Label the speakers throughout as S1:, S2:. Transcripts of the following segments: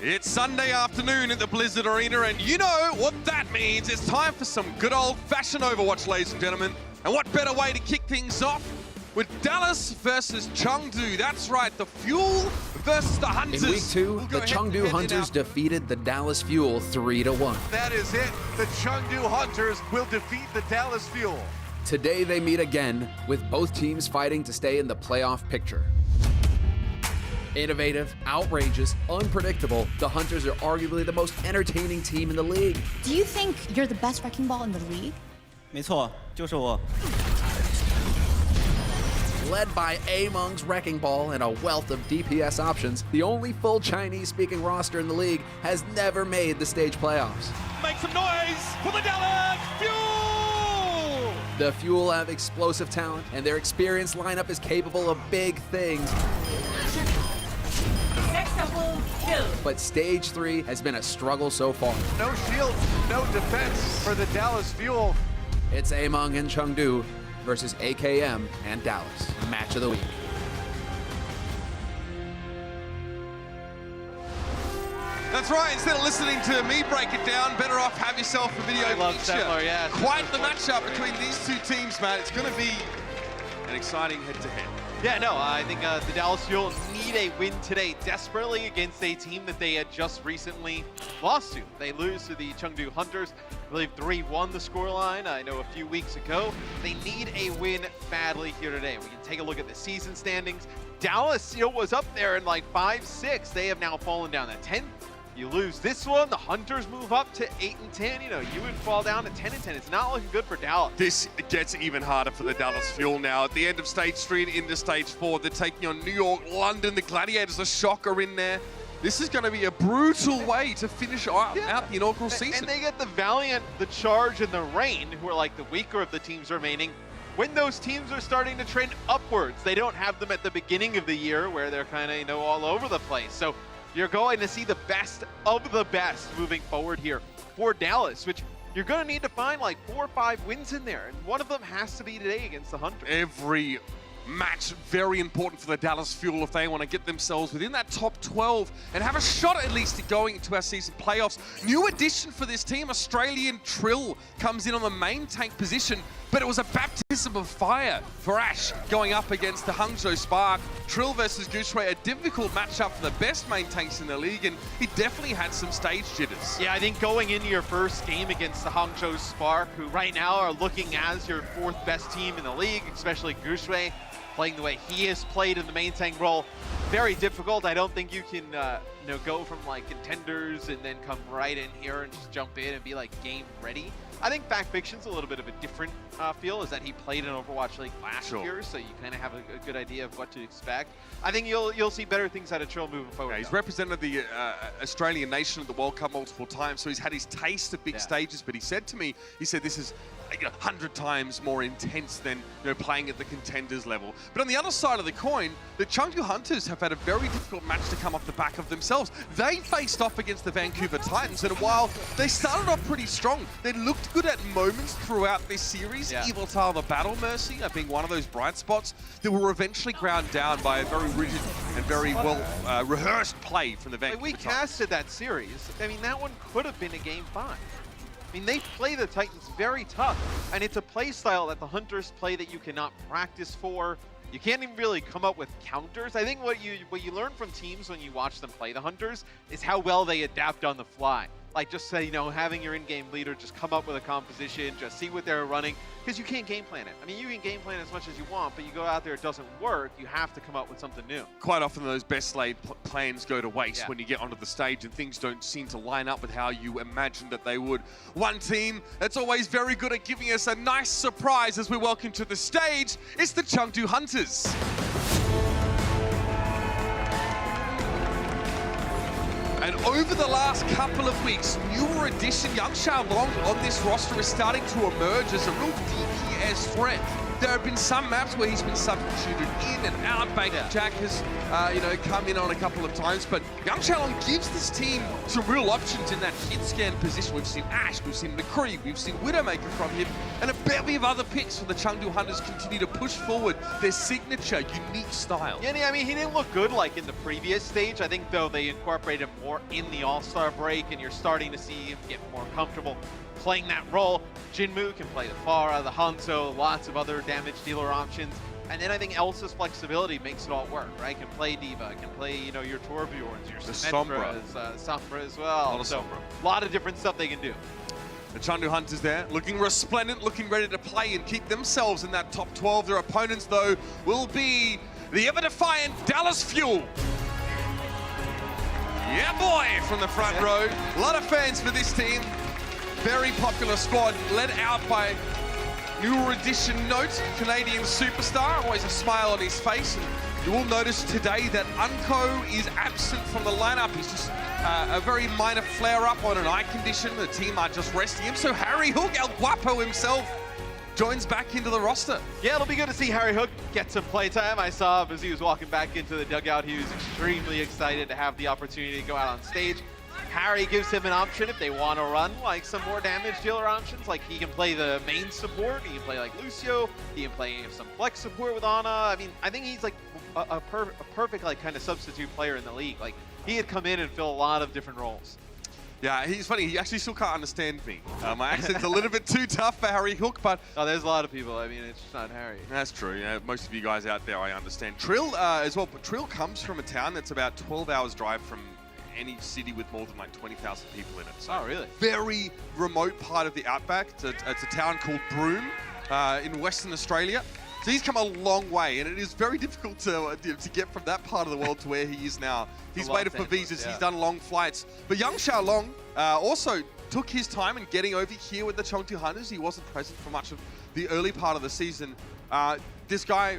S1: It's Sunday afternoon at the Blizzard Arena, and you know what that means. It's time for some good old-fashioned Overwatch, ladies and gentlemen. And what better way to kick things off with Dallas versus Chengdu. That's right, the Fuel versus the Hunters.
S2: In week 2, the Chengdu Hunters defeated the Dallas Fuel 3-1.
S3: That is it. The Chengdu Hunters will defeat the Dallas Fuel.
S2: Today they meet again, with both teams fighting to stay in the playoff picture. Innovative, outrageous, unpredictable, the Hunters are arguably the most entertaining team in the league.
S4: Do you think you're the best wrecking ball in the league?
S5: 没错，就是我。
S2: Led by Among's Wrecking Ball and a wealth of DPS options, the only full Chinese-speaking roster in the league has never made the stage playoffs.
S1: Make some noise for the Dallas Fuel!
S2: The Fuel have explosive talent, and their experienced lineup is capable of big things. But Stage 3 has been a struggle so far.
S3: No shields, no defense for the Dallas Fuel.
S2: It's Among and Chengdu versus AKM and Dallas. Match of the week.
S1: That's right, instead of listening to me break it down, better off have yourself a video feature.
S3: yeah.
S1: Quite the matchup between these two teams, man. It's going to be an exciting head-to-head.
S6: Yeah, no, I think the Dallas Fuel need a win today desperately against a team that they had just recently lost to. They lose to the Chengdu Hunters. I believe 3-1 the scoreline, I know a few weeks ago. They need a win badly here today. We can take a look at the season standings. Dallas, was up there in like 5-6. They have now fallen down to 10th. You lose this one, the Hunters move up to 8-10. You would fall down to 10-10. It's not looking good for Dallas.
S1: This gets even harder for the Dallas Fuel now. At the end of Stage 3 and into Stage 4, they're taking on New York, London. The Gladiators, a shocker in there. This is going to be a brutal way to finish out the inaugural season.
S6: And they get the Valiant, the Charge, and the Reign, who are like the weaker of the teams remaining. When those teams are starting to trend upwards, they don't have them at the beginning of the year where they're kind of, all over the place. So you're going to see the best of the best moving forward here for Dallas, which you're going to need to find like 4 or 5 wins in there. And one of them has to be today against the Hunters.
S1: Every match very important for the Dallas Fuel if they want to get themselves within that top 12 and have a shot at least at going into our season playoffs. New addition for this team, Australian Trill comes in on the main tank position, but it was a baptism of fire for Ash going up against the Hangzhou Spark. Trill versus Gooseray, a difficult matchup for the best main tanks in the league, and he definitely had some stage jitters.
S6: Yeah, I think going into your first game against the Hangzhou Spark, who right now are looking as your 4th best team in the league, especially Gooseray, playing the way he has played in the main tank role, very difficult. I don't think you can go from like contenders and then come right in here and just jump in and be like game ready. I think Fact Fiction's a little bit of a different feel, is that he played in Overwatch League last year, so you kind of have a good idea of what to expect. I think you'll see better things out of Trill moving forward.
S1: Yeah, he's represented the Australian nation at the World Cup multiple times, so he's had his taste of big stages, but he said to me, this is 100 times more intense than playing at the contenders level. But on the other side of the coin, the Chengdu Hunters have had a very difficult match to come off the back of themselves. They faced off against the Vancouver Titans, and while they started off pretty strong, they looked good at moments throughout this series. Gibraltar, the Battle Mercy, being one of those bright spots that were eventually ground down by a very rigid and very well rehearsed play from the Vancouver
S6: We
S1: Titans.
S6: casted that series. I mean, that one could have been a game 5. I mean, they play the Titans very tough, and it's a play style that the Hunters play that you cannot practice for. You can't even really come up with counters. I think what you learn from teams when you watch them play the Hunters is how well they adapt on the fly. Like just say, having your in-game leader just come up with a composition, just see what they're running, because you can't game plan it. I mean, you can game plan as much as you want, but you go out there, it doesn't work, you have to come up with something new.
S1: Quite often those best laid plans go to waste when you get onto the stage and things don't seem to line up with how you imagined that they would. One team that's always very good at giving us a nice surprise as we welcome to the stage is the Chengdu Hunters. And over the last couple of weeks, newer addition Yang Xiaolong on this roster is starting to emerge as a real DPS threat. there have been some maps where he's been substituted in and out. Bacon Jack has, come in on a couple of times, but Young Xiaolong gives this team some real options in that hit scan position. We've seen Ash, we've seen McCree, we've seen Widowmaker from him, and a bevy of other picks for the Chengdu Hunters continue to push forward their signature, unique style.
S6: Yeah, I mean, he didn't look good like in the previous stage. I think, though, they incorporated him more in the All-Star break, and you're starting to see him get more comfortable playing that role. Jinmu can play the Pharah, the Hanzo, lots of other damage dealer options. And then I think Elsa's flexibility makes it all work, right? Can play D.Va, can play, your Torbjorns, your Symmetras, Sombra as well. A lot of different stuff they can do.
S1: The Chengdu Hunters there, looking resplendent, looking ready to play and keep themselves in that top 12. Their opponents, though, will be the ever-defiant Dallas Fuel. Yeah, boy, from the front row. A lot of fans for this team. Very popular squad, led out by newer edition Note, Canadian superstar. Always a smile on his face. And you will notice today that Unco is absent from the lineup. He's just a very minor flare-up on an eye condition. The team are just resting him. So Harry Hook, El Guapo himself, joins back into the roster.
S6: Yeah, it'll be good to see Harry Hook get some playtime. I saw him as he was walking back into the dugout. He was extremely excited to have the opportunity to go out on stage. Harry gives him an option if they want to run like some more damage dealer options. Like he can play the main support, he can play like Lucio, he can play some flex support with Ana. I mean, I think he's like a perfect like kind of substitute player in the league. Like he had come in and fill a lot of different roles.
S1: Yeah, he's funny. He actually still can't understand me. My accent's a little bit too tough for Harry Hook, but...
S6: Oh, there's a lot of people. I mean, it's just not Harry.
S1: That's true. Yeah, most of you guys out there, I understand. Trill as well, but Trill comes from a town that's about 12 hours drive from any city with more than like 20,000 people in it. So
S6: oh, really?
S1: Very remote part of the outback. It's a town called Broome in Western Australia. So he's come a long way, and it is very difficult to get from that part of the world to where he is now. He's waited for visas, he's done long flights. But Young Xiaolong also took his time in getting over here with the Chengdu Hunters. He wasn't present for much of the early part of the season. This guy,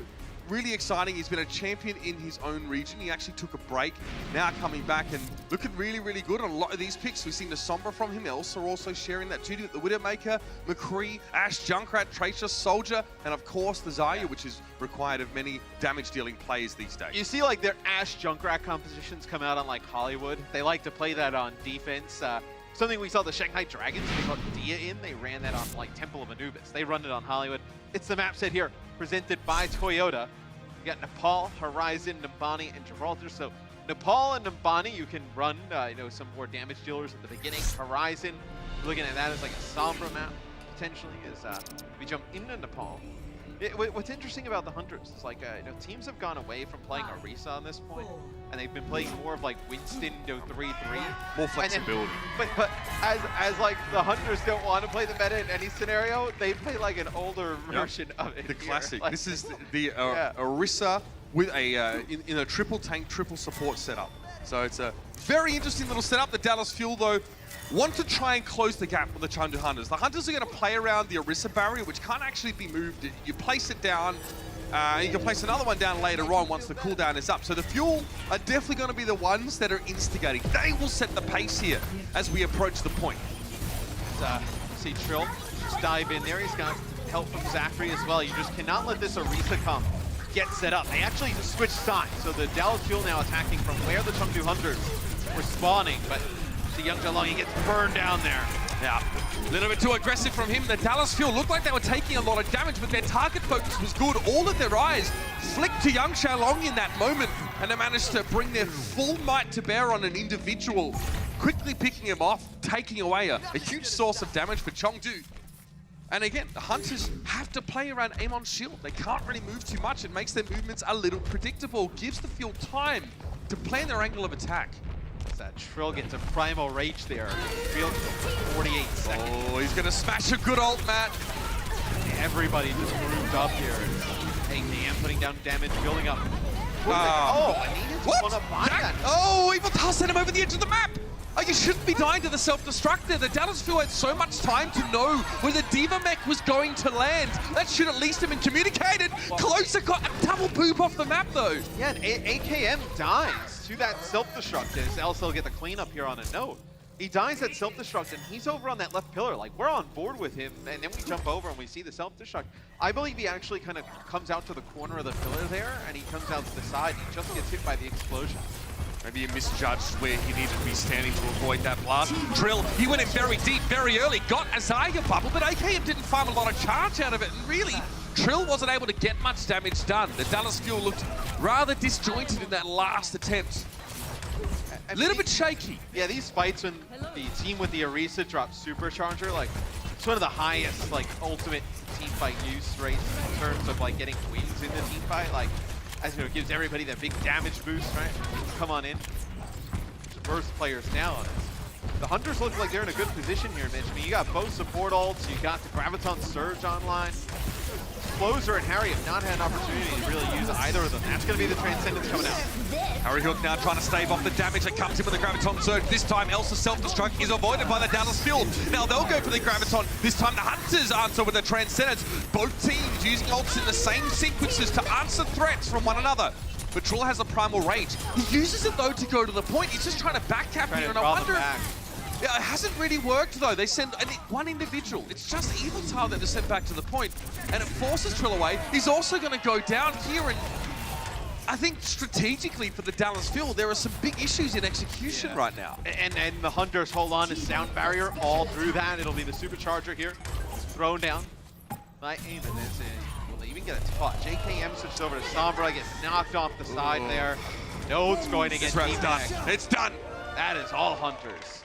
S1: really exciting. He's been a champion in his own region. He actually took a break, now coming back and looking really, really good on a lot of these picks. We've seen the Sombra from him. Elsa also sharing that duty with the Widowmaker, McCree, Ash, Junkrat, Tracer, Soldier, and of course the Zarya, which is required of many damage-dealing plays these days.
S6: You see like their Ash Junkrat compositions come out on like Hollywood. They like to play that on defense. Something we saw the Shanghai Dragons, they got Dia in. They ran that on like Temple of Anubis. They run it on Hollywood. It's the map set here, presented by Toyota. You got Nepal, Horizon, Numbani, and Gibraltar. So Nepal and Numbani, you can run some more damage dealers at the beginning. Horizon, looking at that as like a Sombra map, potentially, is we jump into Nepal. What's interesting about the Hunters is like teams have gone away from playing Orisa on this point, and they've been playing more of like Winston 3-3.
S1: More flexibility.
S6: Then, but as like the Hunters don't want to play the meta in any scenario, they play like an older version of it.
S1: The classic.
S6: Like,
S1: this is the Orisa with a in a triple tank, triple support setup. So it's a very interesting little setup. The Dallas Fuel, though, want to try and close the gap with the Chengdu Hunters. The Hunters are going to play around the Orisa barrier, which can't actually be moved. You place it down, you can place another one down later on once the cooldown is up. So the Fuel are definitely going to be the ones that are instigating. They will set the pace here as we approach the point.
S6: See Trill just dive in there. He's got help from Zachary as well. You just cannot let this Orisa come get set up. They actually just switch sides. So the Dallas Fuel now attacking from where the Chengdu Hunters were spawning, but the Young Xiaolong, he gets burned down there.
S1: Yeah, a little bit too aggressive from him. The Dallas Fuel looked like they were taking a lot of damage, but their target focus was good. All of their eyes flicked to Young Xiaolong in that moment, and they managed to bring their full might to bear on an individual, quickly picking him off, taking away a huge source of damage for Chengdu. And again, the Hunters have to play around Amon's shield. They can't really move too much. It makes their movements a little predictable, gives the Fuel time to plan their angle of attack.
S6: That Trill gets a primal rage there. Field 48 seconds.
S1: Oh, he's gonna smash a good ult, Matt.
S6: Everybody just moved up here. AKM putting down damage, building up. I needed to want to buy that.
S1: Oh, Evil Tar sent him over the edge of the map. Oh, you shouldn't be dying to the self-destruct there. The Dallas Fuel had so much time to know where the D.Va mech was going to land. That should at least have been communicated. Closer got a double poop off the map, though.
S6: Yeah, and AKM dies to that self-destruct as Elsa will get the cleanup here on a note. He dies at self-destruct, and he's over on that left pillar. Like, we're on board with him, and then we jump over and we see the self-destruct. I believe he actually kind of comes out to the corner of the pillar there, and he comes out to the side. He just gets hit by the explosion.
S1: Maybe he misjudged where he needed to be standing to avoid that blast. Trill, he went in very deep, very early, got a Zarya bubble, but AKM didn't farm a lot of charge out of it, and really, Trill wasn't able to get much damage done. The Dallas Fuel looked rather disjointed in that last attempt. A little bit shaky.
S6: Yeah, these fights when the team with the Orisa drops Supercharger, like, it's one of the highest, like, ultimate team fight use rates in terms of, like, getting wins in the team fight. Like, as you know, it gives everybody that big damage boost, right? Come on in. Burst players now. The Hunters look like they're in a good position here, Mitch. I mean, you got both support ults, you got the Graviton Surge online. Exploser and Harry have not had an opportunity to really use either of them. That's going to be the Transcendence coming out.
S1: Harry Hook now trying to stave off the damage that comes in with the Graviton Surge. This time, Elsa's self-destruct is avoided by the Dallas Fuel. Now they'll go for the Graviton. This time, the Hunters answer with the Transcendence. Both teams using ults in the same sequences to answer threats from one another. But Trill has a Primal Rage. He uses it, though, to go to the point. He's just trying to backcap here, and I wonder... Yeah, it hasn't really worked, though. They send one individual. It's just Eviltar that is sent back to the point, and it forces Trill away. He's also going to go down here, and I think strategically for the Dallas Fuel, there are some big issues in execution right now.
S6: And the Hunters hold on to Sound Barrier all through that. It'll be the Supercharger here, thrown down by Eamon. Will they even get a touch? JKM switched over to Sombra, gets knocked off the side there. No, it's going to get
S1: done. It's done.
S6: That is all Hunters.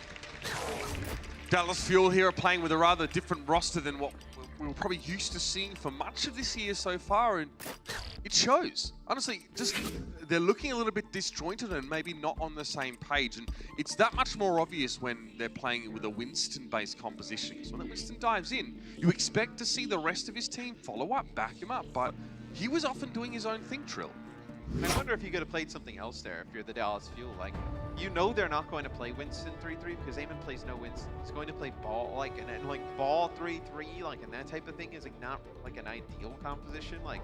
S1: Dallas Fuel here are playing with a rather different roster than what we were probably used to seeing for much of this year so far, and it shows. Honestly, just they're looking a little bit disjointed and maybe not on the same page, and it's that much more obvious when they're playing with a Winston-based composition. So when Winston dives in, you expect to see the rest of his team follow up, back him up, but he was often doing his own thing, Trill.
S6: I wonder if you could have played something else there if you're the Dallas Fuel. Like, you know they're not going to play Winston 3-3 because Eamon plays no Winston. He's going to play ball, like, and like ball 3-3, like, and that type of thing is like not like an ideal composition. Like,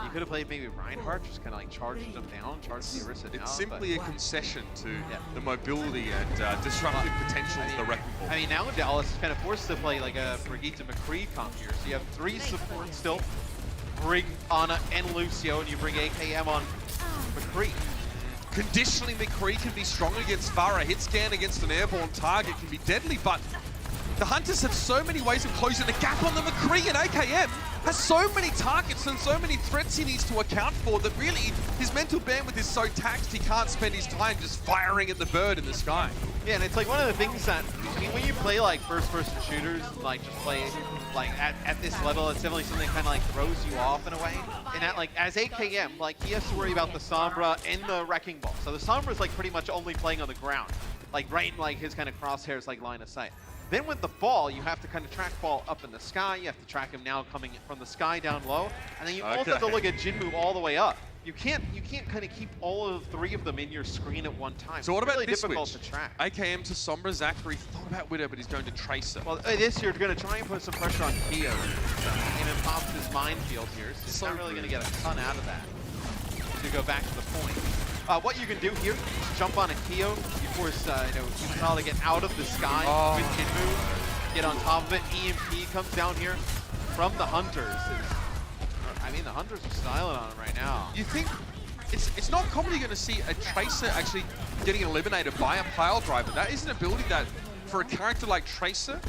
S6: you could have played maybe Reinhardt, just kind of like charged them down, charged the Orisa down.
S1: It's simply a concession to the mobility and disruptive potential of the Wrecking Ball.
S6: I mean, now Dallas is kind of forced to play like a Brigitte McCree comp here. So you have 3 supports still. Bring Ana and Lucio, and you bring AKM on McCree.
S1: Conditionally, McCree can be strong against Farah. Hit scan against an airborne target can be deadly, but the Hunters have so many ways of closing the gap on the McCree, and AKM has so many targets and so many threats he needs to account for that really his mental bandwidth is so taxed he can't spend his time just firing at the bird in the sky.
S6: Yeah, and it's like one of the things that, I mean, when you play like first-person shooters, like just play like at this level, it's definitely something that kind of like throws you off in a way. And that, like, as AKM, like, he has to worry about the Sombra and the Wrecking Ball. So the Sombra is like pretty much only playing on the ground, like right in like his kind of crosshairs, like line of sight. Then with the ball, you have to kind of track ball up in the sky. You have to track him now coming from the sky down low, and then you also have to look at Jinmu all the way up. You can't kind of keep all of 3 of them in your screen at one time.
S1: So what about
S6: really
S1: this
S6: difficult
S1: switch?
S6: to track.
S1: AKM to Sombra, Zachary thought about Widow, but he's going to Tracer.
S6: Well, this you're going to try and put some pressure on Keo. And it pops his minefield here, so he's not really going to get a ton out of that. To go back to the point. What you can do here is jump on a Keo. You force, Utah to get out of the sky with Jinmu. Get on top of it. EMP comes down here from the Hunters. I mean, the Hunters are styling on him right now.
S1: You think it's not commonly going to see a Tracer actually getting eliminated by a pile driver. That is an ability that, for a character like Tracer,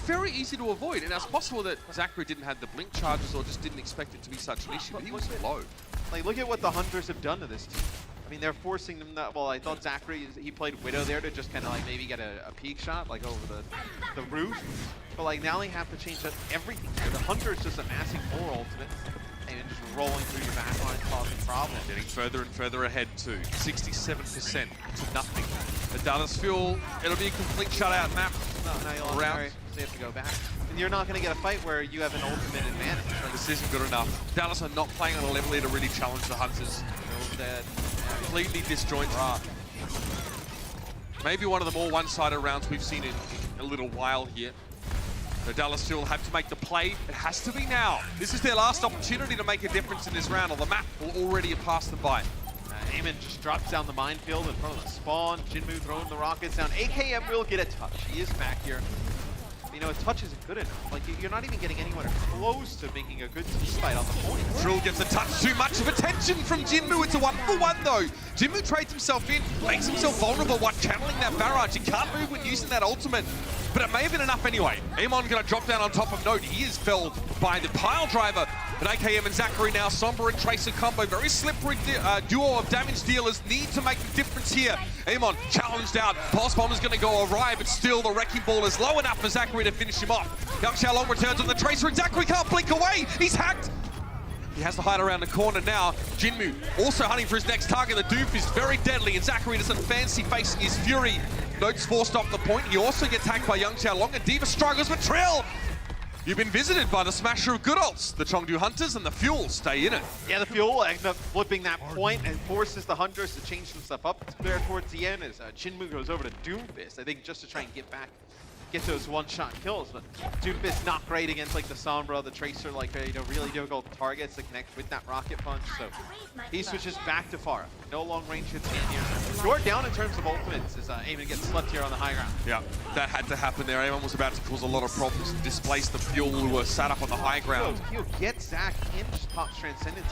S1: very easy to avoid. And it's possible that Zachary didn't have the blink charges or just didn't expect it to be such an issue, but he was low.
S6: Like, look at what the Hunters have done to this team. I mean, they're forcing them that, well, I thought Zachary, he played Widow there to just kind of like maybe get a peek shot, like over the roof. But like now they have to change up everything. The Hunter's just amassing more ultimates and just rolling through your backline, causing problems.
S1: Getting further and further ahead too. 67% to nothing. The Dallas Fuel, it'll be a complete shutout map.
S6: No, round. So you have to go back. And you're not going to get a fight where you have an ultimate advantage. Like,
S1: this isn't good enough. Dallas are not playing on a level here to really challenge the Hunters.
S6: Dead.
S1: Completely disjointed. Maybe one of the more one-sided rounds we've seen in a little while here. The Dallas Fuel have to make the play. It has to be now. This is their last opportunity to make a difference in this round, or the map will already have passed them by.
S6: Eamon just drops down the minefield in front of the spawn. Jinmu throwing the rockets down. AKM will get a touch. He is back here. You know, a touch isn't good enough. Like, you're not even getting anyone close to making a good team fight on the point.
S1: Trill gets a touch, too much of attention from Jinmu. It's a 1-for-1 though. Jinmu trades himself in, makes himself vulnerable while channeling that barrage. He can't move when using that ultimate, but it may have been enough anyway. Amon gonna drop down on top of Note. He is felled by the pile driver. But AKM and Zachary now, Sombra and Tracer combo. Very slippery duo of damage dealers need to make the difference here. Amon challenged out. Pulse Bomb is going to go awry, but still the Wrecking Ball is low enough for Zachary to finish him off. Young Xiaolong returns on the Tracer and Zachary can't blink away. He's hacked. He has to hide around the corner now. Jinmu also hunting for his next target. The Doof is very deadly and Zachary doesn't fancy facing his Fury. Note's forced off the point. He also gets hacked by Young Xiaolong and Diva struggles with Trill. You've been visited by the smasher of good ults. The Chengdu Hunters and the Fuel stay in it.
S6: Yeah, the Fuel ends up flipping that point and forces the Hunters to change some stuff up there towards the end as Jinmu goes over to Doomfist, I think just to try and get those one-shot kills. But Doomfist not great against like the Sombra, the Tracer, like really difficult targets to connect with that rocket punch. So he switches back to Pharah. No long-range hits in here. Short down in terms of ultimates as Eamon gets slept here on the high ground. Yeah, that had to happen there. Eamon was about to cause a lot of problems and displace the Fuel who were sat up on the high ground. He'll get Zach in top Transcendence.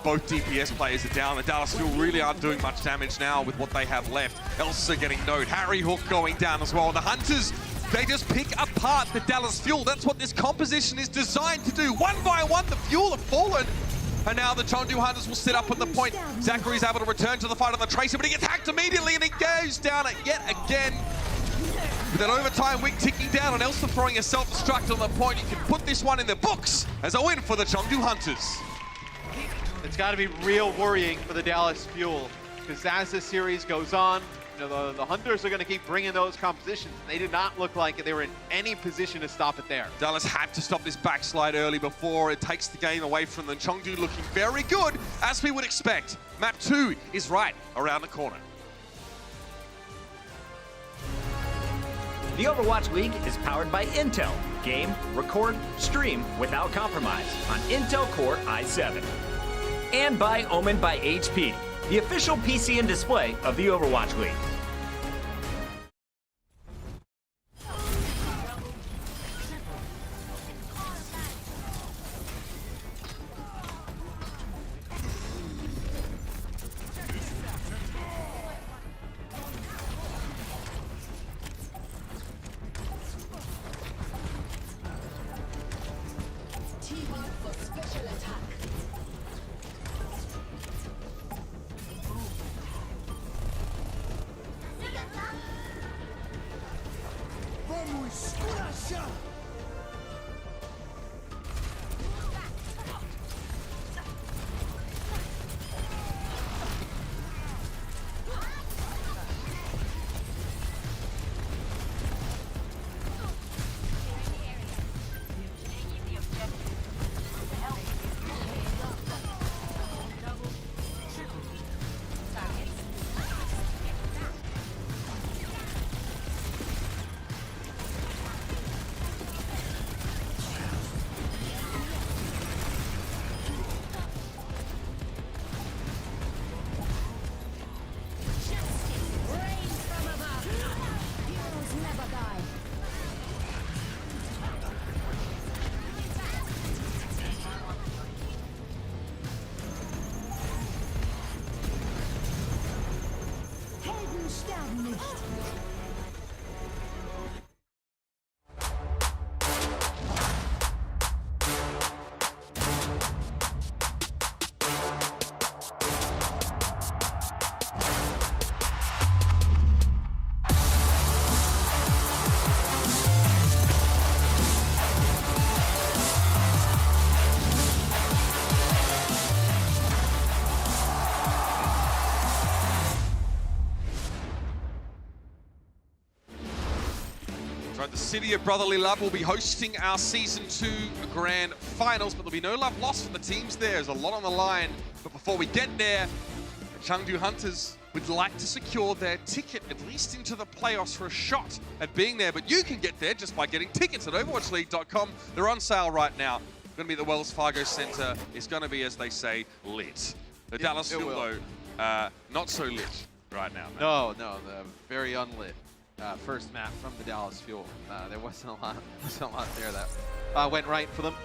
S1: Both DPS players are down. The Dallas Fuel really aren't doing much damage now with what they have left. Elsa getting Note. Harry Hook going down as well. The Hunters, they just pick apart the Dallas Fuel. That's what this composition is designed to do. One by one, the Fuel have fallen. And now the Chengdu Hunters will sit up on the point. Zachary's able to return to the fight on the Tracer, but he gets hacked immediately and he goes down yet again. With that overtime wick ticking down and Elsa throwing a self-destruct on the point, you can put this one in the books as a win for the Chengdu Hunters.
S6: It's got to be real worrying for the Dallas Fuel, because as this series goes on, the Hunters are going to keep bringing those compositions. They did not look like they were in any position to stop it there.
S1: Dallas had to stop this backslide early before it takes the game away from them. Chengdu looking very good, as we would expect. Map 2 is right around the corner.
S7: The Overwatch League is powered by Intel. Game, record, stream without compromise on Intel Core i7. And by Omen by HP, the official PC and display of the Overwatch League.
S1: Right, the City of Brotherly Love will be hosting our Season 2 Grand Finals, but there'll be no love lost for the teams there. There's a lot on the line. But before we get there, the Chengdu Hunters would like to secure their ticket, at least into the playoffs, for a shot at being there. But you can get there just by getting tickets at overwatchleague.com. They're on sale right now. Going to be at the Wells Fargo Center. It's going to be, as they say, lit. The Dallas Fuel, though, not so lit right now. Man.
S6: No, the very unlit first map from the Dallas Fuel. There wasn't a lot there that went right for them.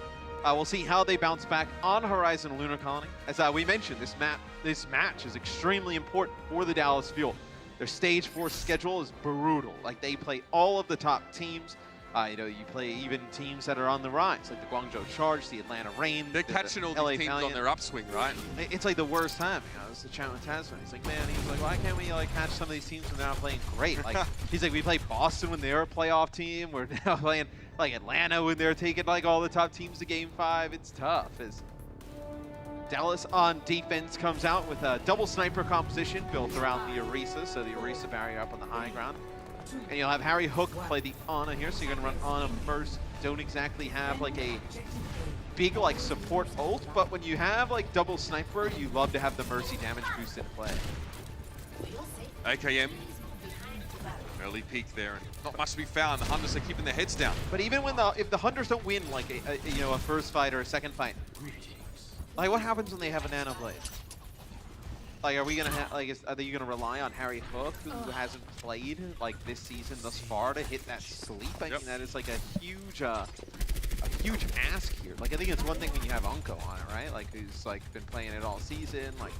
S6: We'll see how they bounce back on Horizon Lunar Colony. As we mentioned, this match is extremely important for the Dallas Fuel. Their stage 4 schedule is brutal. Like, they play all of the top teams. You know, you play even teams that are on the rise, like the Guangzhou Charge, the Atlanta Reign.
S1: They're catching all
S6: LA
S1: these teams
S6: Valiant.
S1: on their upswing, right?
S6: It's like the worst time. You know, it's the chat with Tasman. He's like, man, he's like, why can't we like catch some of these teams when they're not playing great? Like, he's like, we played Boston when they were a playoff team. We're now playing like Atlanta when they're taking like all the top teams to Game 5. It's tough. As Dallas on defense comes out with a double sniper composition built around the Orisa, so the Orisa barrier up on the high ground. And you'll have Harry Hook play the Ana here, so you're gonna run Ana first. Don't exactly have like a big like support ult, but when you have like double sniper, you love to have the Mercy damage boost in play.
S1: AKM, early peak there, and not much to be found. The Hunters are keeping their heads down.
S6: But even when if the Hunters don't win like a first fight or a second fight, like what happens when they have a Nano Blade? Like, are we gonna are they gonna rely on Harry Hook, who hasn't played like this season thus far, to hit that sleep? I mean, that is like a huge ask here. Like, I think it's one thing when you have Unko on it, right? Like, who's like been playing it all season, like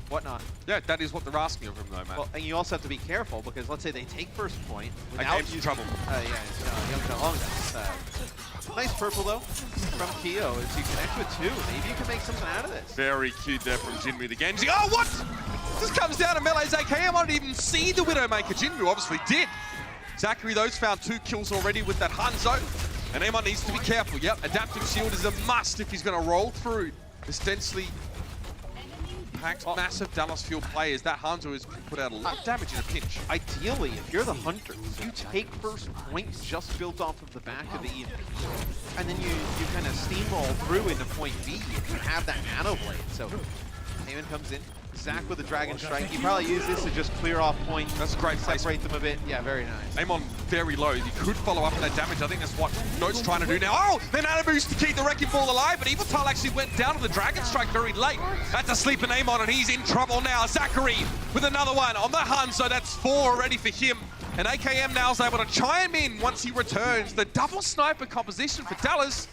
S6: whatnot.
S1: Yeah, that is what they're asking of him, though, man.
S6: Well, and you also have to be careful because let's say they take first point without
S1: AKM's in trouble.
S6: Young Long does. Nice purple though from Keo as you connect with 2. Maybe you can make something out of this.
S1: Very cute there from Jinmu the Genji. Oh, what? This comes down to Melee's AKM. I didn't even see the Widowmaker. Jinmu obviously did. Zachary, those found 2 kills already with that Hanzo. And Amon needs to be careful. Yep, Adaptive Shield is a must if he's going to roll through this densely packed, massive Dallas Fuel players. That Hanzo is put out a lot of damage in a pinch.
S6: Ideally, if you're the Hunters, you take first point just built off of the back of the EMP. And then you kind of steamroll through into point B if you have that Nano Blade. So, Heyman comes in. Zach with the Dragon Strike. You probably use this to just clear off point.
S1: That's a great
S6: separate them a bit. Yeah, very nice.
S1: Amon very low. He could follow up on that damage. I think that's what Note's trying to do now. Oh, then Nano Boost to keep the Wrecking Ball alive, but Evil Tile actually went down to the Dragon Strike very late. That's a sleeping Amon, and he's in trouble now. Zachary with another one on the Hun, so that's 4 already for him. And AKM now is able to chime in once he returns. The double sniper composition for Dallas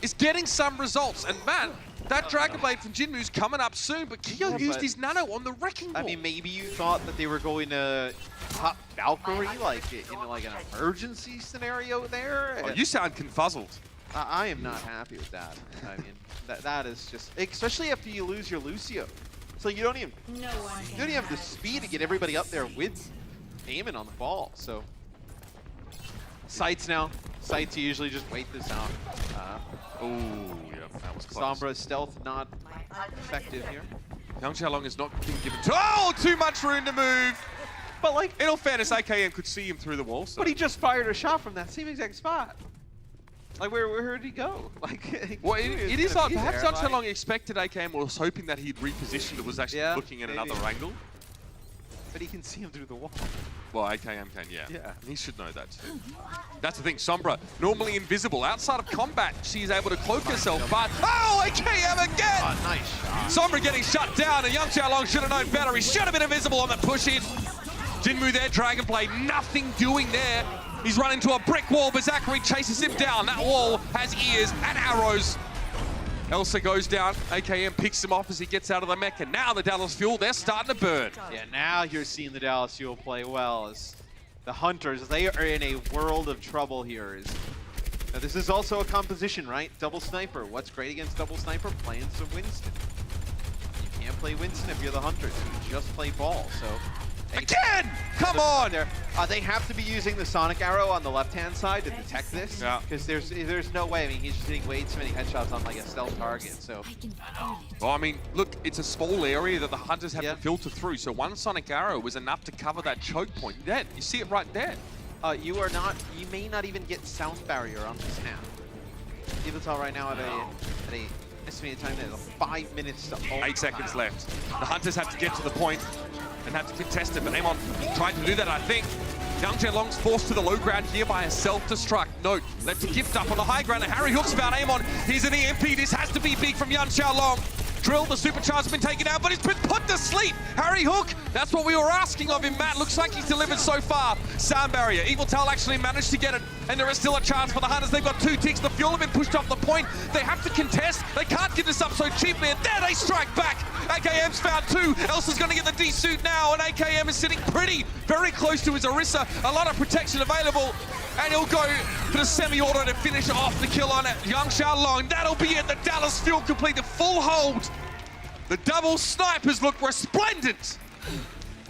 S1: is getting some results. And man, that Dragon Blade from Jinmu's coming up soon, but Keo used his nano on the Wrecking Ball.
S6: I mean, maybe you thought that they were going to pop Valkyrie, like in like an emergency scenario there.
S1: Oh, you sound confuzzled.
S6: I am not happy with that. I mean, that is just, especially after you lose your Lucio. So you don't even have the speed to get everybody up there with aiming on the ball. So sights now. Sights, you usually just wait this out.
S1: Oh, yeah, that was close.
S6: Sombra stealth not effective here.
S1: Young Xiaolong is not being given too much room to move.
S6: But like,
S1: in all fairness, AKM could see him through the wall. So.
S6: But he just fired a shot from that same exact spot. Like, where did he go? Like,
S1: well, it is like perhaps Young Xiaolong expected AKM, or was hoping that he'd repositioned, or was actually looking at another angle.
S6: But he can see him through the wall.
S1: Well, AKM can, yeah.
S6: Yeah.
S1: He should know that too. That's the thing, Sombra, normally invisible. Outside of combat, she is able to cloak herself, but... Oh, AKM again!
S6: Oh, nice shot.
S1: Sombra getting shut down, and Young Xiaolong should have known better. He should have been invisible on the push-in. Jinmu there, Dragon Blade, nothing doing there. He's run into a brick wall, but Zachary chases him down. That wall has ears and arrows. Elsa goes down, AKM picks him off as he gets out of the mech, and now the Dallas Fuel, they're starting to burn.
S6: Yeah, now you're seeing the Dallas Fuel play well as the Hunters, they are in a world of trouble here. Now this is also a composition, right? Double Sniper. What's great against Double Sniper? Playing some Winston. You can't play Winston if you're the Hunters. You just play ball, so...
S1: Again! Come on!
S6: They have to be using the Sonic Arrow on the left-hand side to detect this.
S1: Yeah.
S6: Because there's no way. I mean, he's just hitting way too many headshots on like a stealth target. So.
S1: Well, I mean, look, it's a small area that the Hunters have to filter through. So one Sonic Arrow was enough to cover that choke point. There, you see it right there.
S6: You may not even get sound barrier on this map. Evital right now at a estimated time there's 5 minutes to
S1: 8 seconds left. The Hunters have to get to the point and have to contest it, but Amon tried to do that, I think. Young Xiaolong's forced to the low ground here by a self-destruct. Note, left to gift up on the high ground, and Harry Hook's found Amon. Here's an EMP, this has to be big from Young Xiaolong. Drill, the supercharge has been taken out, but he's been put to sleep. Harry Hook, that's what we were asking of him, Matt. Looks like he's delivered so far. Sound barrier. Eviltal actually managed to get it, and there is still a chance for the Hunters. They've got 2 ticks. The fuel have been pushed off the point. They have to contest. They can't give this up so cheaply, and there they strike back. AKM's found 2. Elsa's going to get the D-suit now, and AKM is sitting very close to his Orisa. A lot of protection available, and he'll go for the semi-auto to finish off the kill on it. Yang Xiaolong, that'll be it. The Dallas Fuel complete the full hold. The double snipers look resplendent.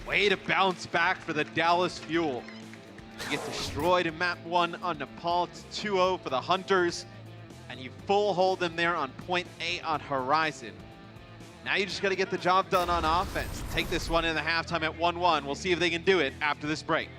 S6: Way to bounce back for the Dallas Fuel. You get destroyed in map 1 on Nepal. It's 2-0 for the Hunters, and you full hold them there on point A on Horizon. Now you just got to get the job done on offense. Take this one in the halftime at 1-1. We'll see if they can do it after this break.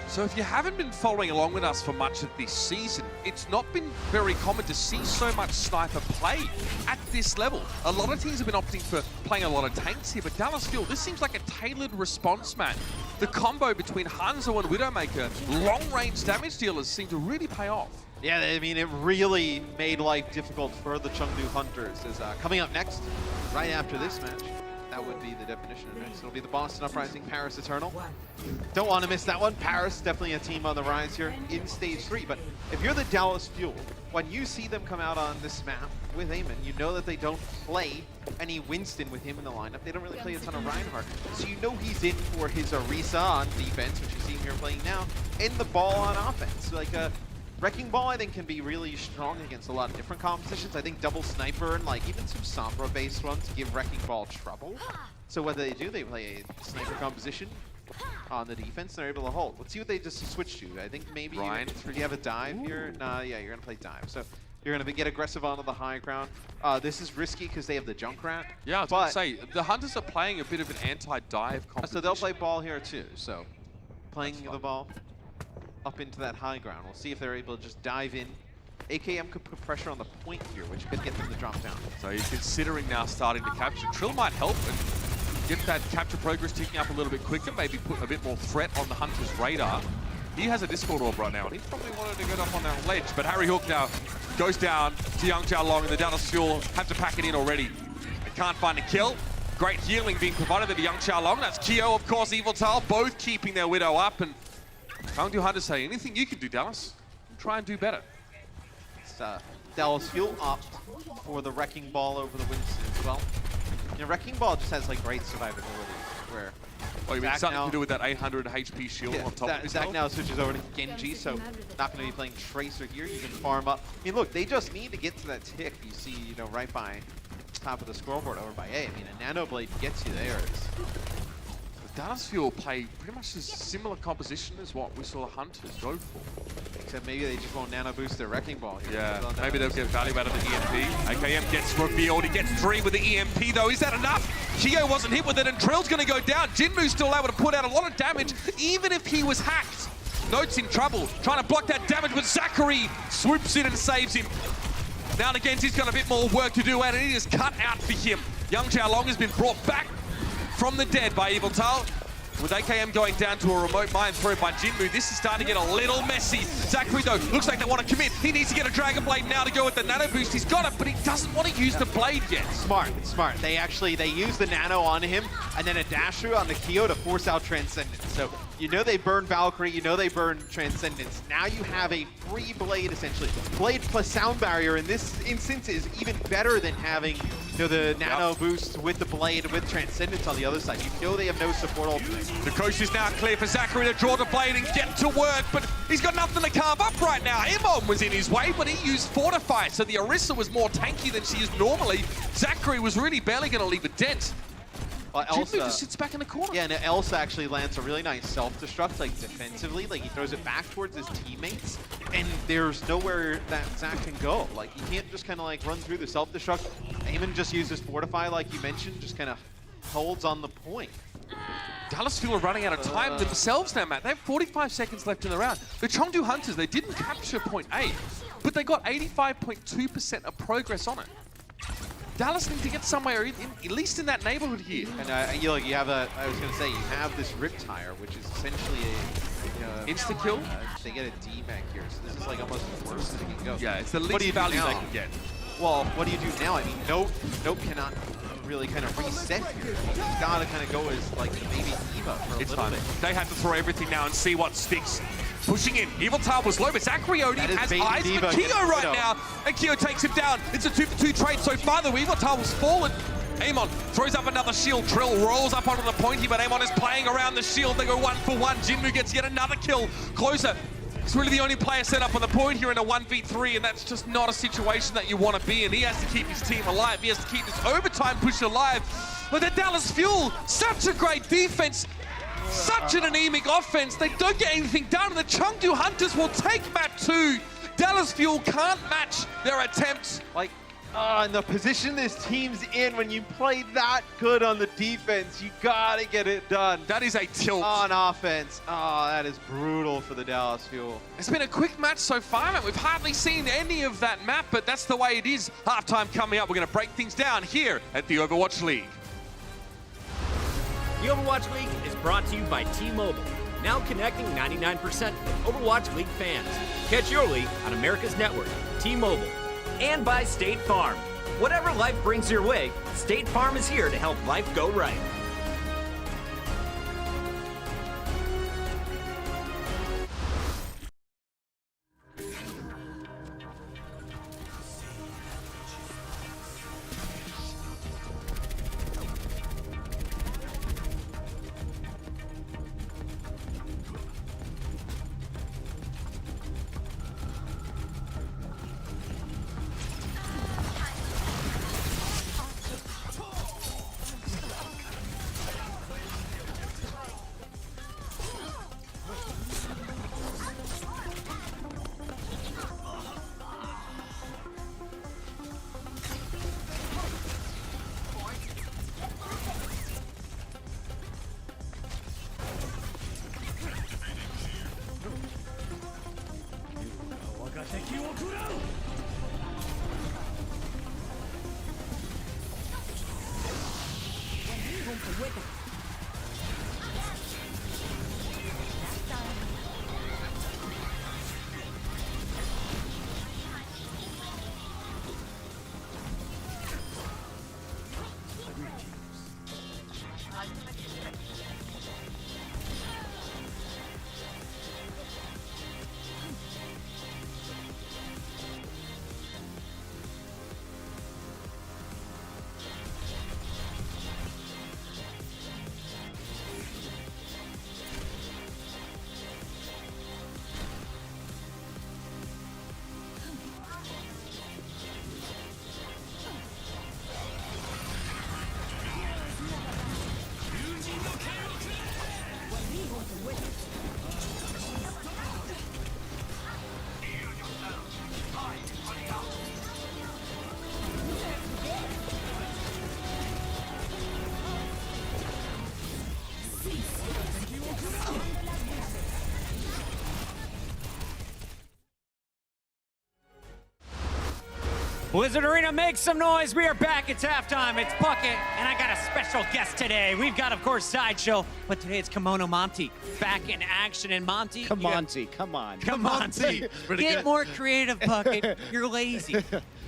S1: So if you haven't been following along with us for much of this season, it's not been very common to see so much sniper play at this level. A lot of teams have been opting for playing a lot of tanks here, but Dallas Fuel, this seems like a tailored response, man. The combo between Hanzo and Widowmaker, long-range damage dealers, seem to really pay off.
S6: Yeah, I mean, it really made life difficult for the Chengdu Hunters. As coming up next, right after this match, that would be the definition of next. It'll be the Boston Uprising, Paris Eternal. Don't want to miss that one. Paris, definitely a team on the rise here in Stage 3. But if you're the Dallas Fuel, when you see them come out on this map with Eamon, you know that they don't play any Winston with him in the lineup. They don't really play a ton of Reinhardt. So you know he's in for his Orisa on defense, which you see him here playing now, and the ball on offense. Like Wrecking Ball, I think, can be really strong against a lot of different compositions. I think Double Sniper and like even some Sombra-based ones give Wrecking Ball trouble. So whether they do, they play a Sniper composition on the defense, they're able to hold. Let's see what they just switch to. I think maybe you have a dive here. Nah, yeah, you're going to play dive. So you're going to get aggressive onto the high ground. This is risky because they have the Junkrat.
S1: Yeah, I was going to say, the Hunters are playing a bit of an anti-dive competition.
S6: So they'll play ball here too. So playing the ball up into that high ground. We'll see if they're able to just dive in. AKM could put pressure on the point here, which could get them to drop down.
S1: So he's considering now starting to capture. Trill might help and get that capture progress ticking up a little bit quicker, maybe put a bit more threat on the Hunter's radar. He has a Discord orb right now, and he's probably wanted to get up on that ledge, but Harry Hook now goes down to Yang Xiaolong, and the Dallas Fuel have to pack it in already. They can't find a kill. Great healing being provided to Yang Xiaolong. That's Kyo, of course, Eviltal, both keeping their Widow up, and Chengdu Hunters say, anything you can do, Dallas, try and do better.
S6: It's Dallas Fuel opt for the Wrecking Ball over the Winston as well. You know, Wrecking Ball just has like great survivability, where
S1: you mean something to do with that 800 HP shield on top of his
S6: Zach
S1: health?
S6: now switches over to Genji, so not going to be playing Tracer here. You can farm up. I mean, look, they just need to get to that tick you see, you know, right by top of the scoreboard over by A. I mean, a Nano Blade gets you there.
S1: The Dallas Fuel play pretty much a similar composition as what we saw the Hunters go for.
S6: Except maybe they just won't nano boost their Wrecking Ball here.
S1: Yeah, maybe they'll get value out of the EMP. AKM gets revealed. He gets 3 with the EMP, though. Is that enough? Kyo wasn't hit with it, and Trill's going to go down. Jinmu's still able to put out a lot of damage, even if he was hacked. Note's in trouble, trying to block that damage, but Zachary swoops in and saves him. Now and again, he's got a bit more work to do, and it is cut out for him. Young Xiaolong has been brought back from the dead by Evil Tal. With AKM going down to a remote mine throw by Jinmu, this is starting to get a little messy. Zachary, though, looks like they want to commit. He needs to get a Dragon Blade now to go with the Nano Boost. He's got it, but he doesn't want to use the Blade yet.
S6: Smart, it's smart. They use the Nano on him, and then a dash through on the Kyo to force out Transcendence. So, you know they burn Valkyrie, you know they burn Transcendence. Now you have a free Blade, essentially. Blade plus Sound Barrier in this instance is even better than having the Nano Boost with the Blade with Transcendence on the other side. You know they have no support ultimate.
S1: The coast is now clear for Zachary to draw the Blade and get to work, but he's got nothing to carve up right now. Imom was in his way, but he used Fortify, so the Orisa was more tanky than she is normally. Zachary was really barely going to leave a dent. Elsa just sits back in the corner.
S6: Yeah, and Elsa actually lands a really nice self-destruct, like defensively. Like he throws it back towards his teammates, and there's nowhere that Zach can go. Like he can't just kind of like run through the self-destruct. Eamon just uses Fortify, like you mentioned, just kind of holds on the point.
S1: Dallas Fuel are running out of time themselves now, Matt. They have 45 seconds left in the round. The Chengdu Hunters, they didn't capture point A, but they got 85.2% of progress on it. Dallas need to get somewhere, at least in that neighborhood here.
S6: And you have I was going to say, you have this Riptire, which is essentially a
S1: insta-kill.
S6: They get a D-Mag here, so this is like almost the worst that it can go.
S1: Yeah, it's the least value they can get.
S6: Well, what do you do now? I mean, Note cannot really kind of reset here. He's got to kind of go as like maybe Eva for a little bit.
S1: They have to throw everything now and see what sticks. Pushing in. Evil Tal was low, but Zachary Odie has eyes for Kyo right now. And Kyo takes him down. It's a 2-for-2 trade so far, though. Evil Tal was fallen. Amon throws up another shield. Trill rolls up onto the pointy, but Amon is playing around the shield. They go 1-for-1. Jinmu gets yet another kill. Closer. He's really the only player set up on the point here in a 1v3, and that's just not a situation that you want to be in. He has to keep his team alive. He has to keep this overtime push alive. But the Dallas Fuel, such a great defense. Such an anemic offense. They don't get anything done. The Chengdu Hunters will take map 2. Dallas Fuel can't match their attempts.
S6: Like, in the position this team's in, when you play that good on the defense, you gotta get it done.
S1: That is a tilt.
S6: On offense. Oh, that is brutal for the Dallas Fuel.
S1: It's been a quick match so far, man. We've hardly seen any of that map, but that's the way it is. Halftime coming up. We're gonna break things down here at the Overwatch League.
S7: The Overwatch League is brought to you by T-Mobile, now connecting 99% of Overwatch League fans. Catch your league on America's network, T-Mobile. And by State Farm. Whatever life brings your way, State Farm is here to help life go right.
S5: Blizzard Arena, make some noise. We are back. It's halftime. It's Bucket, and I got a special guest today. We've got, of course, Sideshow, but today it's Kimono Monty back in action. And Monty,
S8: Come on.
S5: Get more creative, Bucket. You're lazy.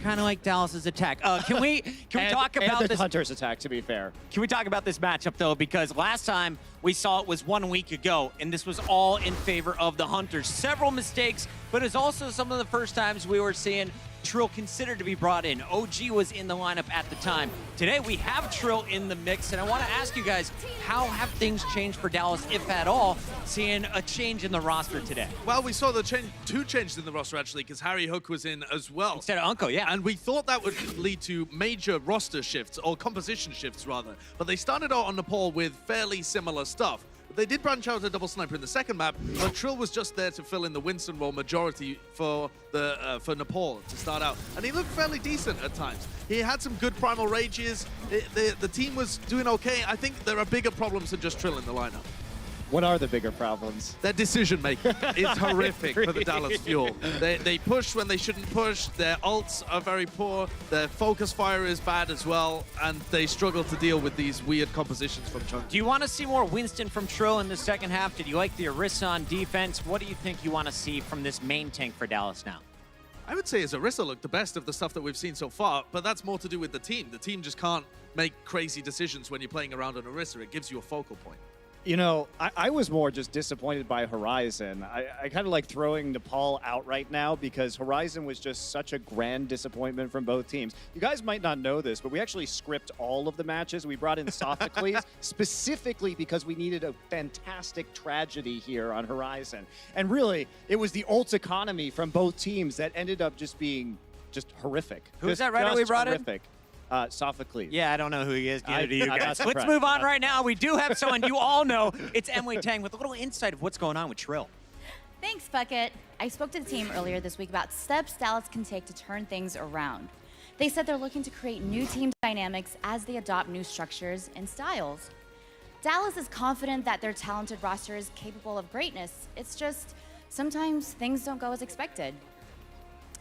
S5: Kind of like Dallas's attack. Can we talk about
S8: the
S5: this?
S8: Hunter's attack, to be fair.
S5: Can we talk about this matchup, though? Because last time we saw it was 1 week ago, and this was all in favor of the Hunters. Several mistakes, but it's also some of the first times we were seeing Trill considered to be brought in. OG was in the lineup at the time. Today we have Trill in the mix, and I want to ask you guys, how have things changed for Dallas, if at all, seeing a change in the roster today?
S9: Well, we saw the two changes in the roster, actually, because Harry Hook was in as well.
S5: Instead of Uncle, yeah.
S9: And we thought that would lead to major roster shifts, or composition shifts, rather. But they started out on Nepal with fairly similar stuff. They did branch out a double sniper in the second map, but Trill was just there to fill in the Winston role majority for Nepal to start out. And he looked fairly decent at times. He had some good primal rages. The team was doing okay. I think there are bigger problems than just Trill in the lineup.
S8: What are the bigger problems?
S9: Their decision making is horrific for the Dallas Fuel. They push when they shouldn't push. Their ults are very poor. Their focus fire is bad as well, and they struggle to deal with these weird compositions from Chengdu.
S5: Do you want to see more Winston from Trill in the second half? Did you like the Orisa on defense? What do you think you want to see from this main tank for Dallas now?
S9: I would say Orisa looked the best of the stuff that we've seen so far, but that's more to do with the team. The team just can't make crazy decisions when you're playing around on Orisa. It gives you a focal point.
S8: You know, I was more just disappointed by Horizon. I kind of like throwing Nepal out right now because Horizon was just such a grand disappointment from both teams. You guys might not know this, but we actually script all of the matches. We brought in Sophocles specifically because we needed a fantastic tragedy here on Horizon. And really, it was the ult economy from both teams that ended up just being just horrific.
S5: Who's that writer we brought in?
S8: Sophocles.
S5: Yeah, I don't know who he is. Neither do you
S8: I
S5: guys.
S8: got
S5: Let's move on right now. We do have someone you all know. It's Emily Tang with a little insight of what's going on with Trill.
S4: Thanks, Bucket. I spoke to the team earlier this week about steps Dallas can take to turn things around. They said they're looking to create new team dynamics as they adopt new structures and styles. Dallas is confident that their talented roster is capable of greatness. It's just sometimes things don't go as expected.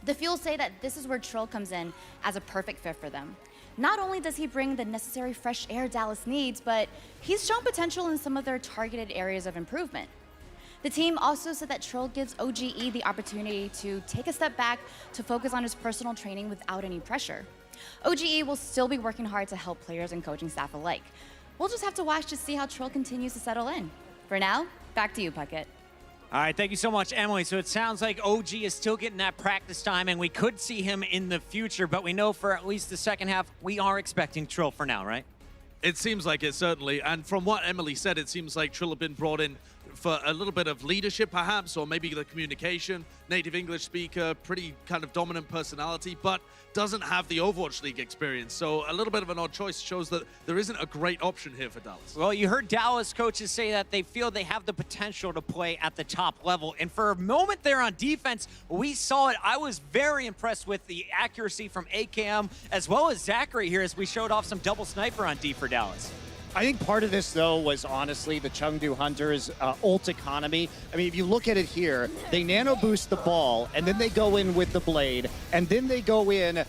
S4: The Fuel say that this is where Trill comes in as a perfect fit for them. Not only does he bring the necessary fresh air Dallas needs, but he's shown potential in some of their targeted areas of improvement. The team also said that Trill gives OGE the opportunity to take a step back to focus on his personal training without any pressure. OGE will still be working hard to help players and coaching staff alike. We'll just have to watch to see how Trill continues to settle in. For now, back to you, Puckett.
S5: All right, thank you so much, Emily. So it sounds like OG is still getting that practice time, and we could see him in the future, but we know for at least the second half, we are expecting Trill for now, right?
S9: It seems like it, certainly. And from what Emily said, it seems like Trill have been brought in for a little bit of leadership, perhaps, or maybe the communication. Native English speaker, pretty kind of dominant personality, but doesn't have the Overwatch League experience. So a little bit of an odd choice shows that there isn't a great option here for Dallas.
S5: Well, you heard Dallas coaches say that they feel they have the potential to play at the top level. And for a moment there on defense, we saw it. I was very impressed with the accuracy from AKM as well as Zachary here as we showed off some double sniper on D for Dallas.
S8: I think part of this, though, was honestly the Chengdu Hunters' ult economy. I mean, if you look at it here, they nano boost the ball, and then they go in with the blade, and then they go in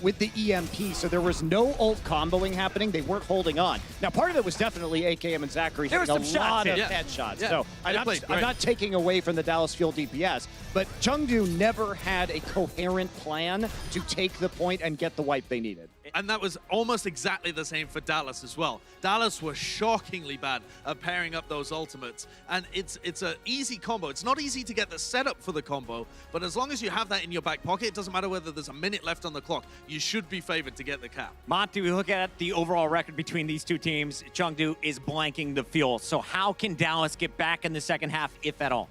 S8: with the EMP. So there was no ult comboing happening. They weren't holding on. Now, part of it was definitely AKM and Zachary hitting a lot of headshots.
S9: Yeah.
S8: So I'm not taking away from the Dallas Fuel DPS, but Chengdu never had a coherent plan to take the point and get the wipe they needed.
S9: And that was almost exactly the same for Dallas as well. Dallas were shockingly bad at pairing up those ultimates. And it's an easy combo. It's not easy to get the setup for the combo, but as long as you have that in your back pocket, it doesn't matter whether there's a minute left on the clock. You should be favored to get the cap.
S5: Monty, we look at the overall record between these two teams. Chengdu is blanking the Fuel. So how can Dallas get back in the second half, if at all?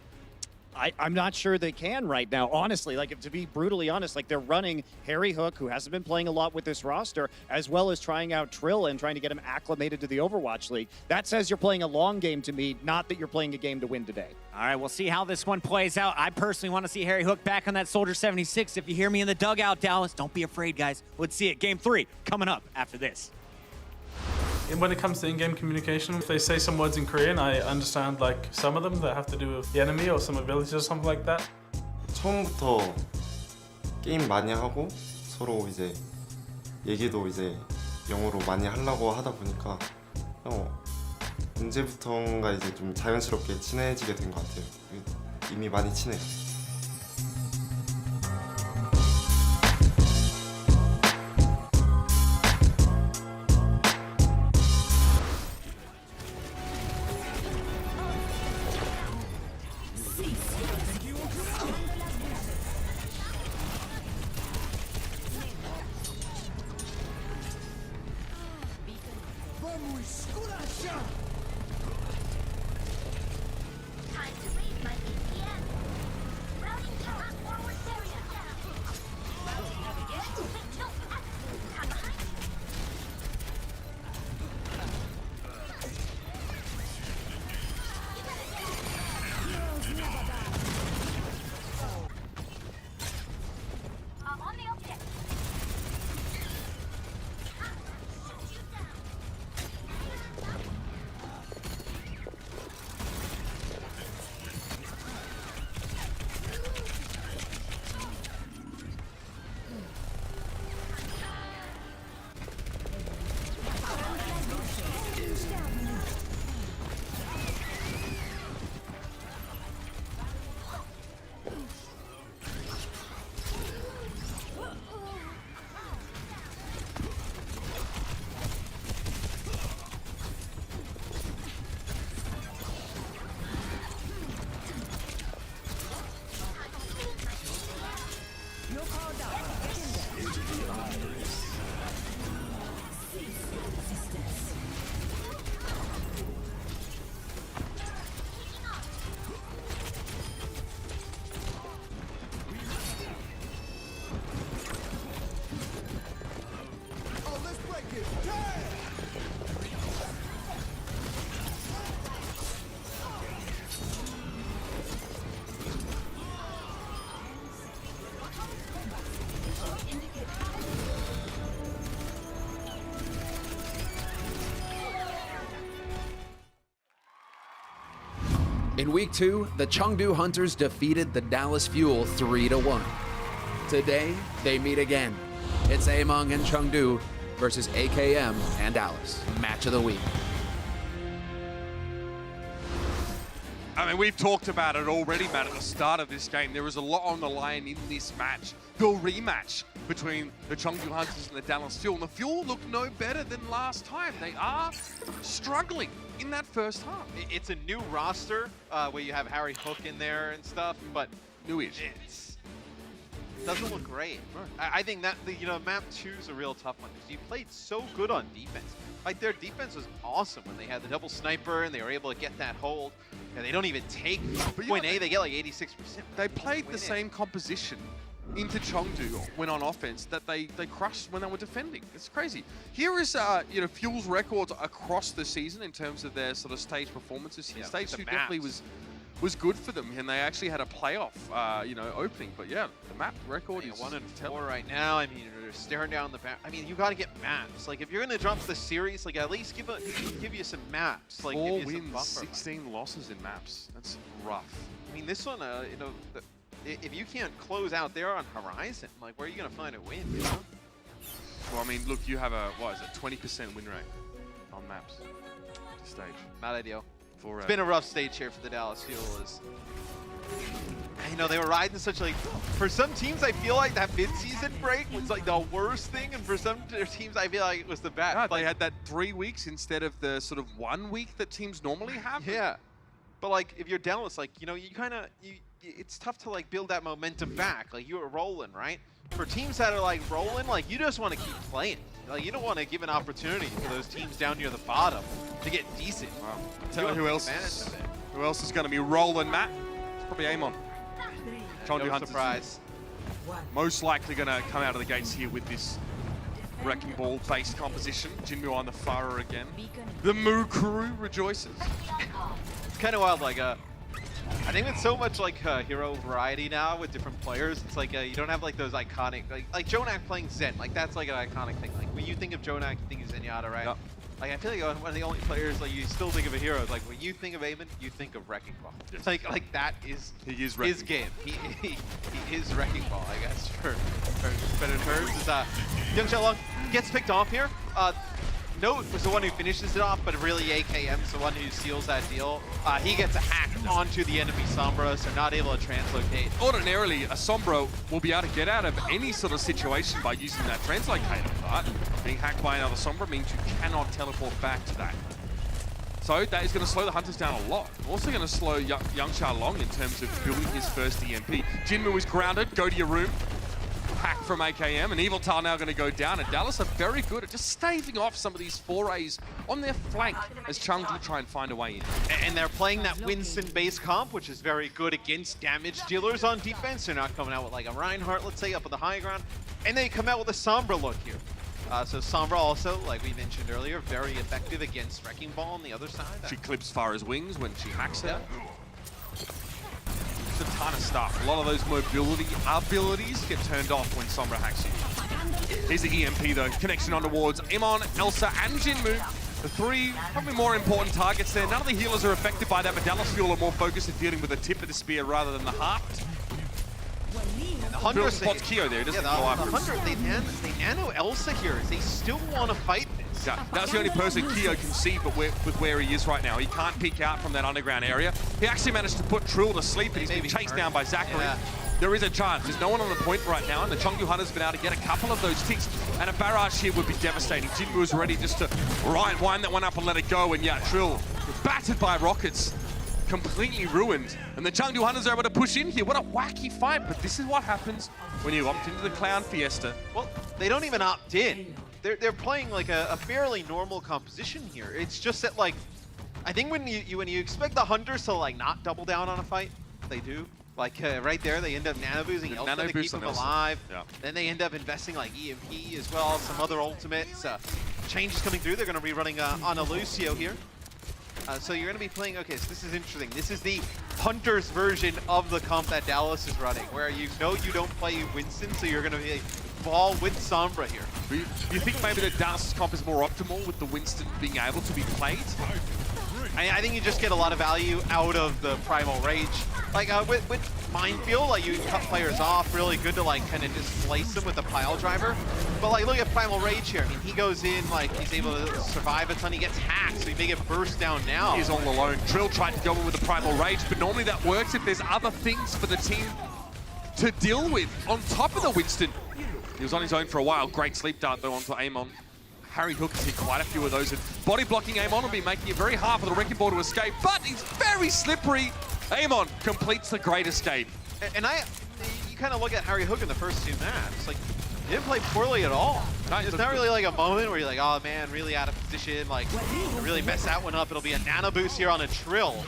S8: I'm not sure they can right now, honestly. Like, to be brutally honest, like, they're running Harry Hook, who hasn't been playing a lot with this roster, as well as trying out Trill and trying to get him acclimated to the Overwatch League. That says you're playing a long game to me, not that you're playing a game to win today.
S5: All right, we'll see how this one plays out. I personally want to see Harry Hook back on that Soldier 76. If you hear me in the dugout, Dallas, don't be afraid, guys. Let's see it. Game 3 coming up after this.
S10: And when it comes to in-game communication, if they say some words in Korean, I understand like some of them that have to do with the enemy or some abilities or something like that.
S11: 처음부터 게임 많이 하고 서로 이제 얘기도 이제 영어로 많이 하려고 하다 보니까 언제부턴가 이제 좀 자연스럽게 친해지게 된 것 같아요. 이미 많이 친해요.
S2: In Week 2, the Chengdu Hunters defeated the Dallas Fuel 3-1. Today, they meet again. It's Among and Chengdu versus AKM and Dallas. Match of the week.
S1: I mean, we've talked about it already, Matt, at the start of this game. There was a lot on the line in this match. The rematch between the Chengdu Hunters and the Dallas Fuel. And the Fuel look no better than last time. They are struggling in that first half.
S6: It's a new roster where you have Harry Hook in there and stuff, but
S1: newish.
S6: It doesn't look great. I think that map 2 is a real tough one because you played so good on defense. Like their defense was awesome when they had the double sniper and they were able to get that hold. And they don't even take point A; they get like 86%.
S1: They played the same composition into Chengdu when on offense that they crushed when they were defending. It's crazy. Here is Fuel's records across the season in terms of their sort of stage performances. Yeah, stage 2 definitely was good for them, and they actually had a playoff opening. But yeah, the map record is
S6: 1-4 right now. I mean, they're staring down the back. I mean, you got to get maps. Like if you're gonna drop the series, like at least give you some maps. Like
S1: 4 wins, 16 losses in maps. That's rough.
S6: I mean, this one, if you can't close out there on Horizon, like where are you gonna find a win? You know?
S1: Well, I mean, look, you have a 20% win rate on maps. Stage.
S6: Not ideal. It's been a rough stage here for the Dallas Fuel. They were riding such for some teams I feel like that mid-season break was like the worst thing, and for some teams I feel like it was the best.
S1: Yeah, they had that 3 weeks instead of the sort of 1 week that teams normally have.
S6: Yeah, but like if you're Dallas, it's tough to build that momentum back. Like you were rolling, right? For teams that are rolling, you just want to keep playing. You don't want to give an opportunity for those teams down near the bottom to get decent.
S1: Well, tell you who else is going to be rolling, Matt? It's probably Amon.
S6: Chengdu Hunters. Surprise.
S1: Most likely going to come out of the gates here with this Wrecking Ball-based composition. Jinmu on the Farah again. The Moo crew rejoices.
S6: It's kind of wild, I think it's so much hero variety now with different players. It's you don't have those iconic, like Jonak playing Zen. That's an iconic thing. When you think of Jonak, you think of Zenyatta, right? Like, I feel like one of the only players, like, you still think of a hero. It's like, when you think of Eamon, you think of Wrecking Ball. It's like that is his game. He is Wrecking Ball, I guess, for better terms. Young Xiaolong gets picked off here. Note was the one who finishes it off, but really AKM's the one who seals that deal. He gets a hack onto the enemy Sombra, so not able to translocate.
S1: Ordinarily, a Sombra will be able to get out of any sort of situation by using that translocator, but being hacked by another Sombra means you cannot teleport back to that. So that is going to slow the Hunters down a lot. Also going to slow Young Xiaolong in terms of building his first EMP. Jinmu is grounded, go to your room. Hack from AKM, and Evil Tile now going to go down, and Dallas are very good at just staving off some of these forays on their flank as Chengdu try and find a way in.
S6: And they're playing that Winston base comp, which is very good against damage dealers on defense. They're not coming out with like a Reinhardt, let's say, up on the high ground. And they come out with a Sombra look here. So Sombra also, like we mentioned earlier, very effective against Wrecking Ball on the other side.
S1: She clips Farah's wings when she hacks her. A ton of stuff. A lot of those mobility abilities get turned off when Sombra hacks you. Here's the EMP though. Connection on towards Amon, Elsa, and Jinmu. The three probably more important targets there. None of the healers are affected by that, but Dallas Fuel are more focused at dealing with the tip of the spear rather than the heart.
S6: The Hunter
S1: spots Kyo there. Doesn't
S6: the Hunter, they nano Elsa here. They still want to fight this.
S1: Yeah, that's the only person Kyo can see, but with where he is right now. He can't peek out from that underground area. He actually managed to put Trill to sleep, and he's been chased down by Zachary. Yeah. There is a chance. There's no one on the point right now, and the Chengdu Hunters have been able to get a couple of those ticks, and a barrage here would be devastating. Jinmu is ready just to wind that one up and let it go, and yeah, Trill battered by rockets, completely ruined. And the Chengdu Hunters are able to push in here. What a wacky fight, but this is what happens when you opt into the Clown Fiesta.
S6: Well, they don't even opt in. They're playing like a fairly normal composition here. It's just that, like, I think when you expect the Hunters to like not double down on a fight, they do. Like right there, they end up nano boosting Elsa to keep them alive. Yeah. Then they end up investing like EMP as well, some other ultimates. Changes coming through. They're going to be running on a Lucio here. So you're going to be playing, okay, so this is interesting. This is the Hunters version of the comp that Dallas is running, where you know you don't play Winston, so you're going to be ball with Sombra here.
S1: Do you think maybe the Dallas comp is more optimal with the Winston being able to be played?
S6: I think you just get a lot of value out of the Primal Rage. Like with Minefield, like you can cut players off, really good to like kind of displace them with the pile driver. But like look at Primal Rage here. I mean, he goes in, like he's able to survive a ton. He gets hacked, so he may get burst down now.
S1: He's all alone. Trill tried to go in with the Primal Rage, but normally that works if there's other things for the team to deal with on top of the Winston. He was on his own for a while. Great sleep dart though onto Amon. Harry Hook has hit quite a few of those, and body blocking Amon will be making it very hard for the Wrecking Ball to escape, but he's very slippery. Amon completes the great escape.
S6: And you kind of look at Harry Hook in the first two maps, like, he didn't play poorly at all. It's not really like a moment where you're like, oh man, really out of position, like, really mess that one up. It'll be a nano boost here on a Trill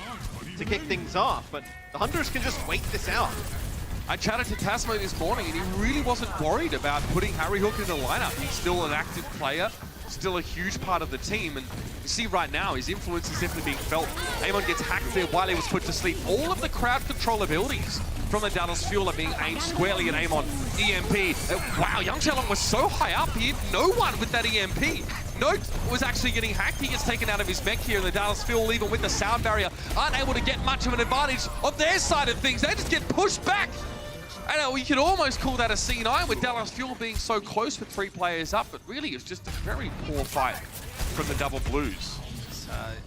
S6: to kick things off, but the Hunters can just wait this out.
S1: I chatted to Tasmo this morning, and he really wasn't worried about putting Harry Hook in the lineup. He's still an active player, still a huge part of the team, and you see right now his influence is definitely being felt. Amon gets hacked there while he was put to sleep. All of the crowd control abilities from the Dallas Fuel are being aimed squarely at Amon. EMP. Wow, Young Xiaolong was so high up, he had no one with that EMP. Note was actually getting hacked. He gets taken out of his mech here, and the Dallas Fuel, even with the sound barrier, aren't able to get much of an advantage on their side of things. They just get pushed back. And we could almost call that a C9 with Dallas Fuel being so close with 3 players up, but really it's just a very poor fight from the Double Blues.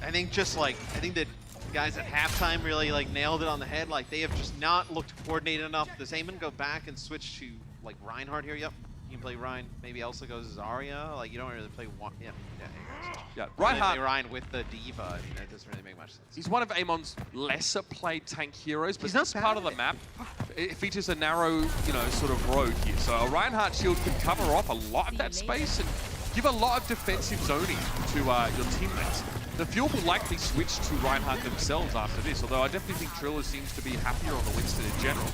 S6: I think the guys at halftime really like nailed it on the head. Like they have just not looked coordinated enough. Does Eamon go back and switch to like Reinhardt here? Yep. You can play Ryan. Maybe Elsa goes as Arya. Like you don't really play one. Yeah,
S1: Reinhardt.
S6: Ryan with the Diva. I mean, that doesn't really make much sense.
S1: He's one of Amon's lesser played tank heroes, but he's not part of the map. It features a narrow, sort of road here. So a Reinhardt shield can cover off a lot of that space and give a lot of defensive zoning to your teammates. The Fuel will likely switch to Reinhardt themselves after this, although I definitely think Triller seems to be happier on the Winston in general.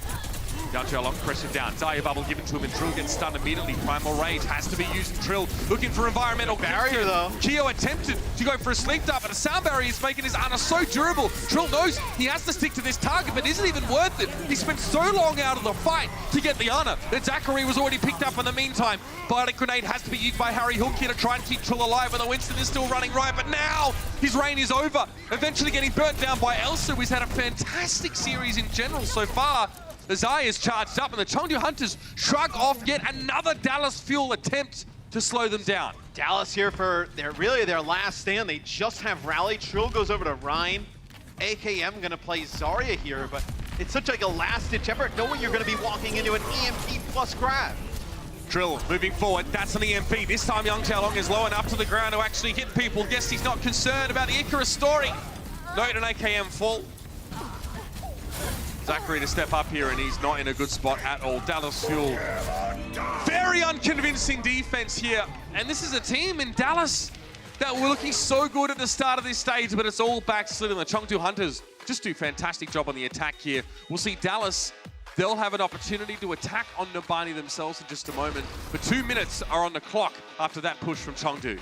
S1: Young Xiaolong pressured down. Dire Bubble given to him and Trill gets stunned immediately. Primal Rage has to be used. Trill looking for environmental
S6: barrier though.
S1: Keo attempted to go for a sleep dart, but a sound barrier is making his Ana so durable. Trill knows he has to stick to this target, but isn't even worth it. He spent so long out of the fight to get the Ana that Zachary was already picked up in the meantime. Bionic Grenade has to be used by Harry Hook here to try and keep Trill alive, but the Winston is still running right, but now his reign is over. Eventually getting burnt down by Elsa, who's had a fantastic series in general so far. The Zai is charged up, and the Chengdu Hunters shrug off yet another Dallas Fuel attempt to slow them down.
S6: Dallas here for their last stand. They just have rally. Trill goes over to Ryan. AKM gonna play Zarya here, but it's such like a last-ditch effort knowing you're gonna be walking into an EMP plus grab.
S1: Trill moving forward, that's an EMP. This time Young Xiaolong is low enough to the ground to actually hit people. Guess he's not concerned about the Icarus story. Note an AKM fall. Zachary to step up here, and he's not in a good spot at all. Dallas Fuel, very unconvincing defense here. And this is a team in Dallas that were looking so good at the start of this stage, but it's all backslidden. The Chengdu Hunters just do a fantastic job on the attack here. We'll see Dallas, they'll have an opportunity to attack on Numbani themselves in just a moment. But 2 minutes are on the clock after that push from Chengdu.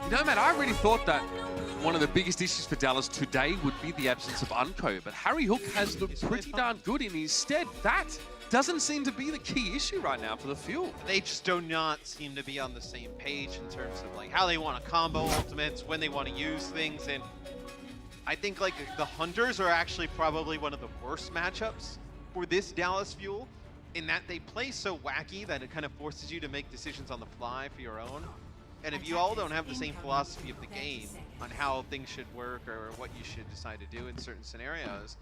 S1: You know, Matt, I really thought that one of the biggest issues for Dallas today would be the absence of Unco, but Harry Hook has looked pretty darn good in his stead. That doesn't seem to be the key issue right now for the Fuel.
S6: They just do not seem to be on the same page in terms of like how they want to combo ultimates, when they want to use things, and I think like the Hunters are actually probably one of the worst matchups for this Dallas Fuel, in that they play so wacky that it kind of forces you to make decisions on the fly for your own. And if you all don't have the same philosophy of the game on how things should work or what you should decide to do in certain scenarios,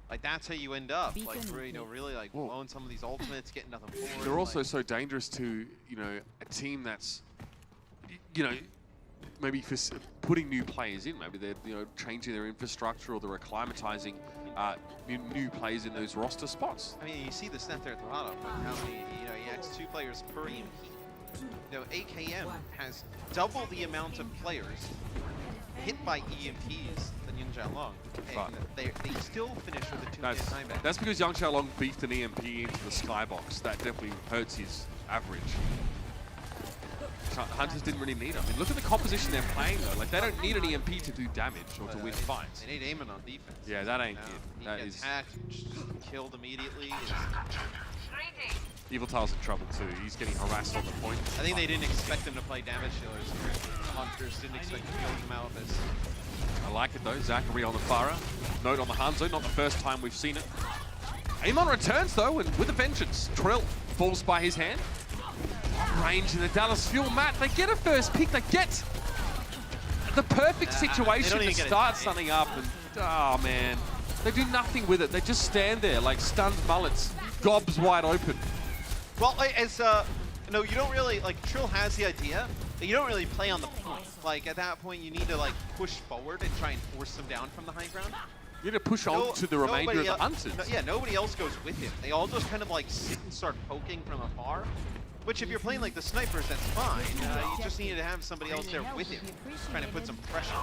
S6: like that's how you end up, like really like blowing some of these ultimates, getting nothing forward.
S1: They're also so dangerous to, a team that's, maybe for putting new players in. Maybe they're, changing their infrastructure or they're acclimatizing new players in those roster spots.
S6: I mean, you see the stat there at the bottom, how many, he acts 2 players per EMP. AKM has double the amount of players hit by EMPs than Young Xiaolong, and they still finish with a 2-hit timeback.
S1: That's because Young Xiaolong beefed an EMP into the skybox. That definitely hurts his average. Hunters didn't really need them. I mean, look at the composition they're playing though. Like, they don't need an EMP to do damage or to win fights.
S6: They need aiming on defense.
S1: Yeah, that ain't good. That is
S6: hacked, killed immediately.
S1: Evil Tail's in trouble too. He's getting harassed on the point.
S6: I think they didn't expect him to play damage dealers. The Hunters didn't expect to kill him out of this.
S1: I like it though. Zachary on the Farah. Note on the Hanzo. Not the first time we've seen it. Amon returns though, and with a vengeance. Trill falls by his hand. Range in the Dallas Fuel, Matt. They get a first pick. They get the perfect situation to start something up. And oh man, they do nothing with it. They just stand there like stunned mullets, gobs wide open.
S6: Well, as No, you don't really, like, Trill has the idea, but you don't really play on the point. Like, at that point, you need to, like, push forward and try and force them down from the high ground.
S1: You need to push on to the remainder of the Hunters.
S6: Yeah, nobody else goes with him. They all just kind of, like, sit and start poking from afar. Which, if you're playing like the snipers, that's fine. You just needed to have somebody else there with him, trying to put some pressure.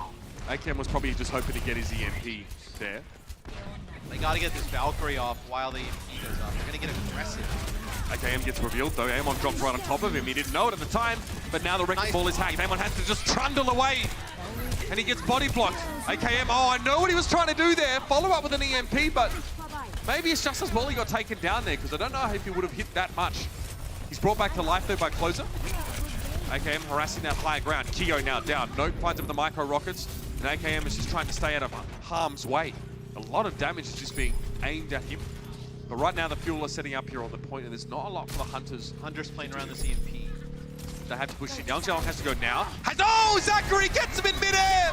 S1: AKM was probably just hoping to get his EMP there.
S6: They got to get this Valkyrie off while the EMP goes off. They're going to get aggressive.
S1: AKM gets revealed, though. Amon drops right on top of him. He didn't know it at the time, but now the wrecking ball is hacked. Amon has to just trundle away, and he gets body blocked. AKM, oh, I know what he was trying to do there. Follow up with an EMP, but maybe it's just as well he got taken down there, because I don't know if he would have hit that much. He's brought back to life, though, by Closer. AKM harassing that higher ground. Kyo now down. Note finds him with the micro rockets, and AKM is just trying to stay out of harm's way. A lot of damage is just being aimed at him. But right now, the Fuel are setting up here on the point, and there's not a lot for the Hunters.
S6: Hunters playing around this EMP.
S1: They have to push in. Young Xiaolong has to go now. Oh, Zachary gets him in midair!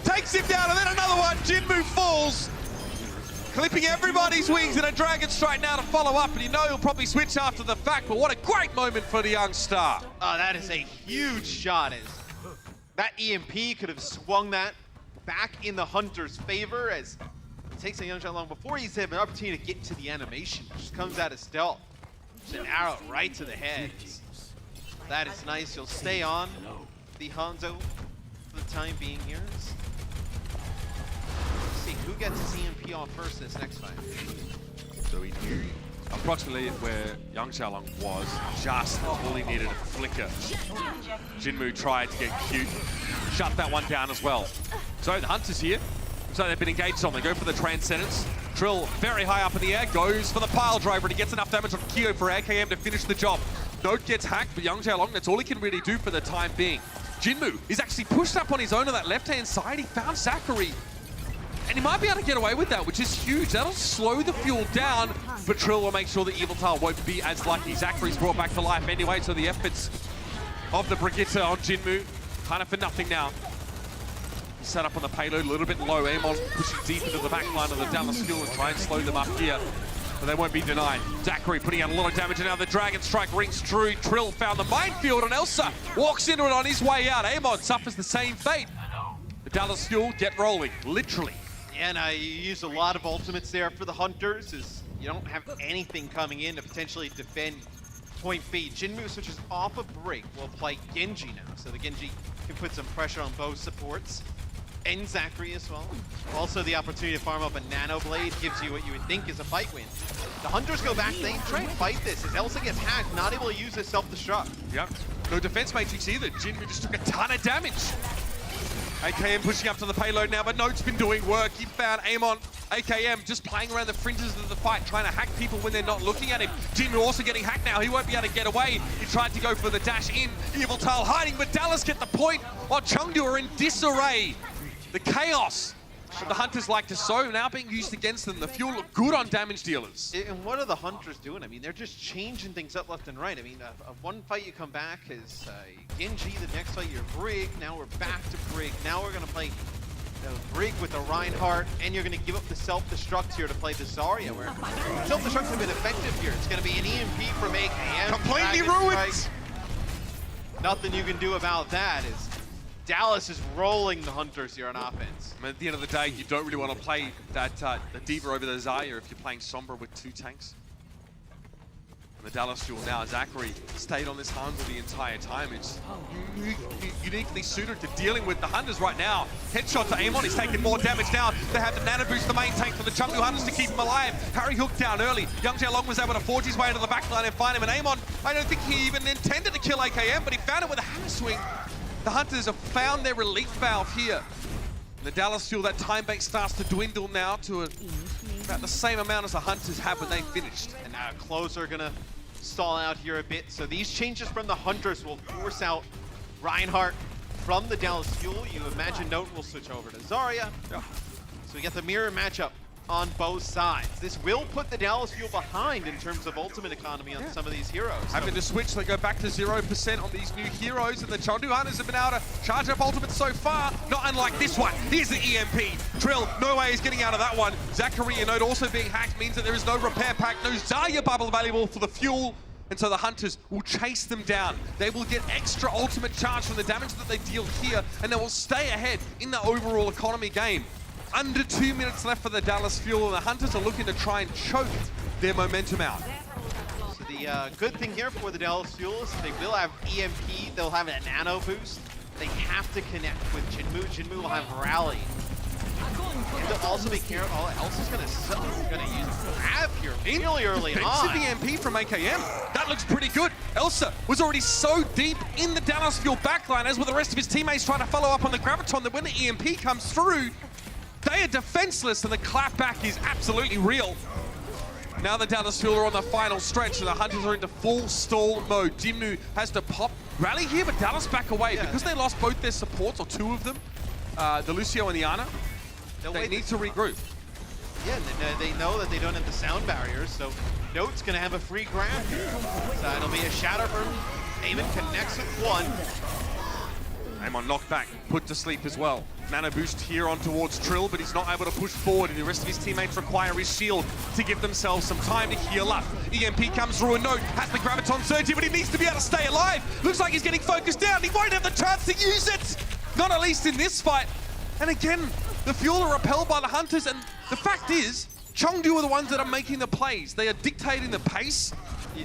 S1: Takes him down, and then another one. Jinmu falls. Clipping everybody's wings in a Dragon Strike now to follow up, and you know he'll probably switch after the fact, but what a great moment for the young star.
S6: Oh, that is a huge shot. That EMP could have swung that back in the Hunter's favor as it takes a Young Xiaolong before he's had an opportunity to get to the animation. Just comes out of stealth. Just an arrow right to the head. That is nice. He'll stay on the Hanzo for the time being here. See who gets his EMP off first this next fight.
S1: So he knew approximately where Young Xiaolong was, just all he needed a flicker. Jinmu tried to get cute, shut that one down as well. So the Hunters here, so they've been engaged on, they go for the Transcendence. Trill very high up in the air, goes for the pile driver, and he gets enough damage on Kyo for AKM to finish the job. Note gets hacked, but Young Xiaolong, that's all he can really do for the time being. Jinmu is actually pushed up on his own on that left-hand side. He found Zachary. And he might be able to get away with that, which is huge. That'll slow the Fuel down, but Trill will make sure that Gibraltar won't be as lucky. Zachary's brought back to life anyway, so the efforts of the Brigitte on Jinmu, kind of for nothing now. He's set up on the payload, a little bit low. Amon pushing deep into the back line of the Dallas Fuel and try and slow them up here, but they won't be denied. Zachary putting out a lot of damage, and now the Dragon Strike rings true. Trill found the minefield, and Elsa walks into it on his way out. Amon suffers the same fate. The Dallas Fuel get rolling, literally.
S6: Yeah, and I used a lot of ultimates there for the Hunters, as you don't have anything coming in to potentially defend point B. Jinmu switches off a break, will play Genji now, so the Genji can put some pressure on both supports, and Zachary as well. Also, the opportunity to farm up a Nano Blade gives you what you would think is a fight win. The Hunters go back, they try and fight this, as Elsa gets hacked, not able to use his self-destruct.
S1: Yep, no defense matrix either. Jinmu just took a ton of damage. AKM pushing up to the payload now, but Note's been doing work. He found Amon. AKM just playing around the fringes of the fight, trying to hack people when they're not looking at him. Jinmu also getting hacked now. He won't be able to get away. He tried to go for the dash in. Gibraltar hiding, but Dallas get the point while Chengdu are in disarray. The chaos that the Hunters like to sow now being used against them. The Fuel look good on damage dealers.
S6: And what are the Hunters doing? I mean, they're just changing things up left and right. I mean, one fight you come back as Genji, the next fight you're Brig, now we're back to Brig. Now we're going to play Brig with the Reinhardt, and you're going to give up the self-destruct here to play the Zarya, where self-destructs have been effective here. It's going to be an EMP from AKM.
S1: Completely ruined!
S6: Nothing you can do about that. Is Dallas is rolling the Hunters here on offense.
S1: I mean, at the end of the day, you don't really want to play that the D.Va over the Zarya if you're playing Sombra with two tanks. And the Dallas Fuel now, Zachary stayed on this Hanzo the entire time. It's uniquely suited to dealing with the Hunters right now. Headshot to Amon, he's taking more damage now. They have the Nano Boost, the main tank for the Chengdu Hunters to keep him alive. Harry hooked down early. Young Xiaolong was able to forge his way into the backline and find him. And Amon, I don't think he even intended to kill AKM, but he found it with a hammer swing. The Hunters have found their relief valve here. And the Dallas Fuel, that time bank starts to dwindle now to about the same amount as the Hunters have when they finished.
S6: And now Closer gonna stall out here a bit. So these changes from the Hunters will force out Reinhardt from the Dallas Fuel. You imagine Note will switch over to Zarya. So we get the mirror matchup on both sides. This will put the Dallas Fuel behind in terms of ultimate economy on some of these heroes.
S1: Having to switch, they go back to 0% on these new heroes, and the Chengdu Hunters have been able to charge up ultimates so far, not unlike this one. Here's the EMP. Trill, no way he's getting out of that one. Zachary and Note also being hacked means that there is no repair pack, no Zarya bubble available for the Fuel. And so the Hunters will chase them down. They will get extra ultimate charge from the damage that they deal here, and they will stay ahead in the overall economy game. Under 2 minutes left for the Dallas Fuel, and the Hunters are looking to try and choke their momentum out.
S6: So the good thing here for the Dallas Fuel is they will have EMP, they'll have a nano boost. They have to connect with Jinmu. Jinmu will have Rally. And they'll also be careful. Oh, Elsa's gonna use grab here really early on.
S1: Defensive EMP from AKM. That looks pretty good. Elsa was already so deep in the Dallas Fuel backline, as were the rest of his teammates trying to follow up on the Graviton, that when the EMP comes through, they are defenseless, and the clapback is absolutely real. Now the Dallas Fuel are on the final stretch, and the Hunters are into full stall mode. Jinmu has to pop Rally here, but Dallas back away.
S6: Yeah.
S1: Because they lost both their supports, or two of them, the Lucio and the Ana, they need to regroup.
S6: Yeah, they know that they don't have the sound barriers, so Note's gonna have a free grab here. So it'll be a shatter from Eamon, connects with one.
S1: Amon knocked back, put to sleep as well. Nano boost here on towards Trill, but he's not able to push forward, and the rest of his teammates require his shield to give themselves some time to heal up. EMP comes through, and Note has the Graviton Surge here, but he needs to be able to stay alive. Looks like he's getting focused down. He won't have the chance to use it, not at least in this fight. And again, the Fuel are repelled by the Hunters, and the fact is, Chengdu are the ones that are making the plays. They are dictating the pace.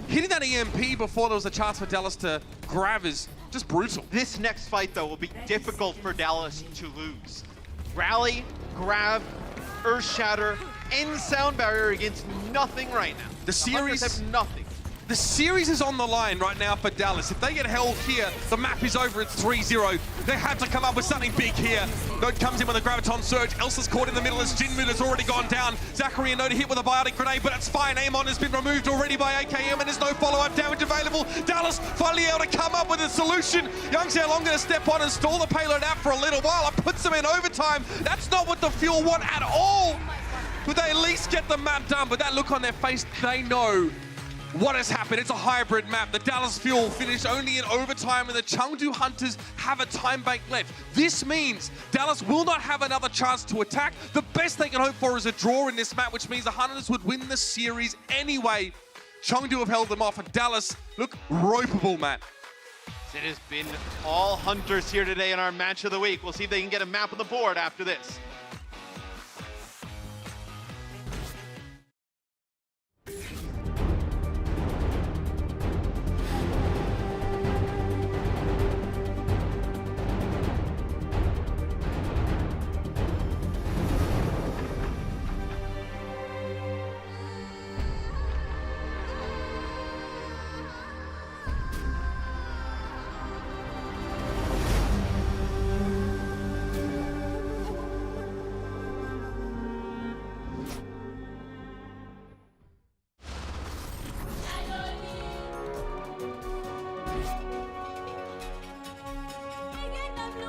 S1: Hitting that EMP before there was a chance for Dallas to grab is just brutal.
S6: This next fight, though, will be difficult for Dallas to lose. Rally, grab, Earth Shatter, end sound barrier against nothing right now.
S1: The series
S6: Hunters have nothing.
S1: The series is on the line right now for Dallas. If they get held here, the map is over. It's 3-0. They have to come up with something big here. Note comes in with a Graviton Surge. Elsa's caught in the middle as Jinmu has already gone down. Zachary and Note hit with a biotic grenade, but it's fine. Amon has been removed already by AKM, and there's no follow-up damage available. Dallas finally able to come up with a solution. Young Xiaolong going to step on and stall the payload out for a little while. It puts them in overtime. That's not what the Fuel want at all. Would they at least get the map done? But that look on their face, they know what has happened. It's a hybrid map. The Dallas Fuel finished only in overtime, and the Chengdu Hunters have a time bank left. This means Dallas will not have another chance to attack. The best they can hope for is a draw in this map, which means the Hunters would win the series anyway. Chengdu have held them off, and Dallas look ropeable, Matt.
S6: It has been all Hunters here today in our match of the week. We'll see if they can get a map on the board after this.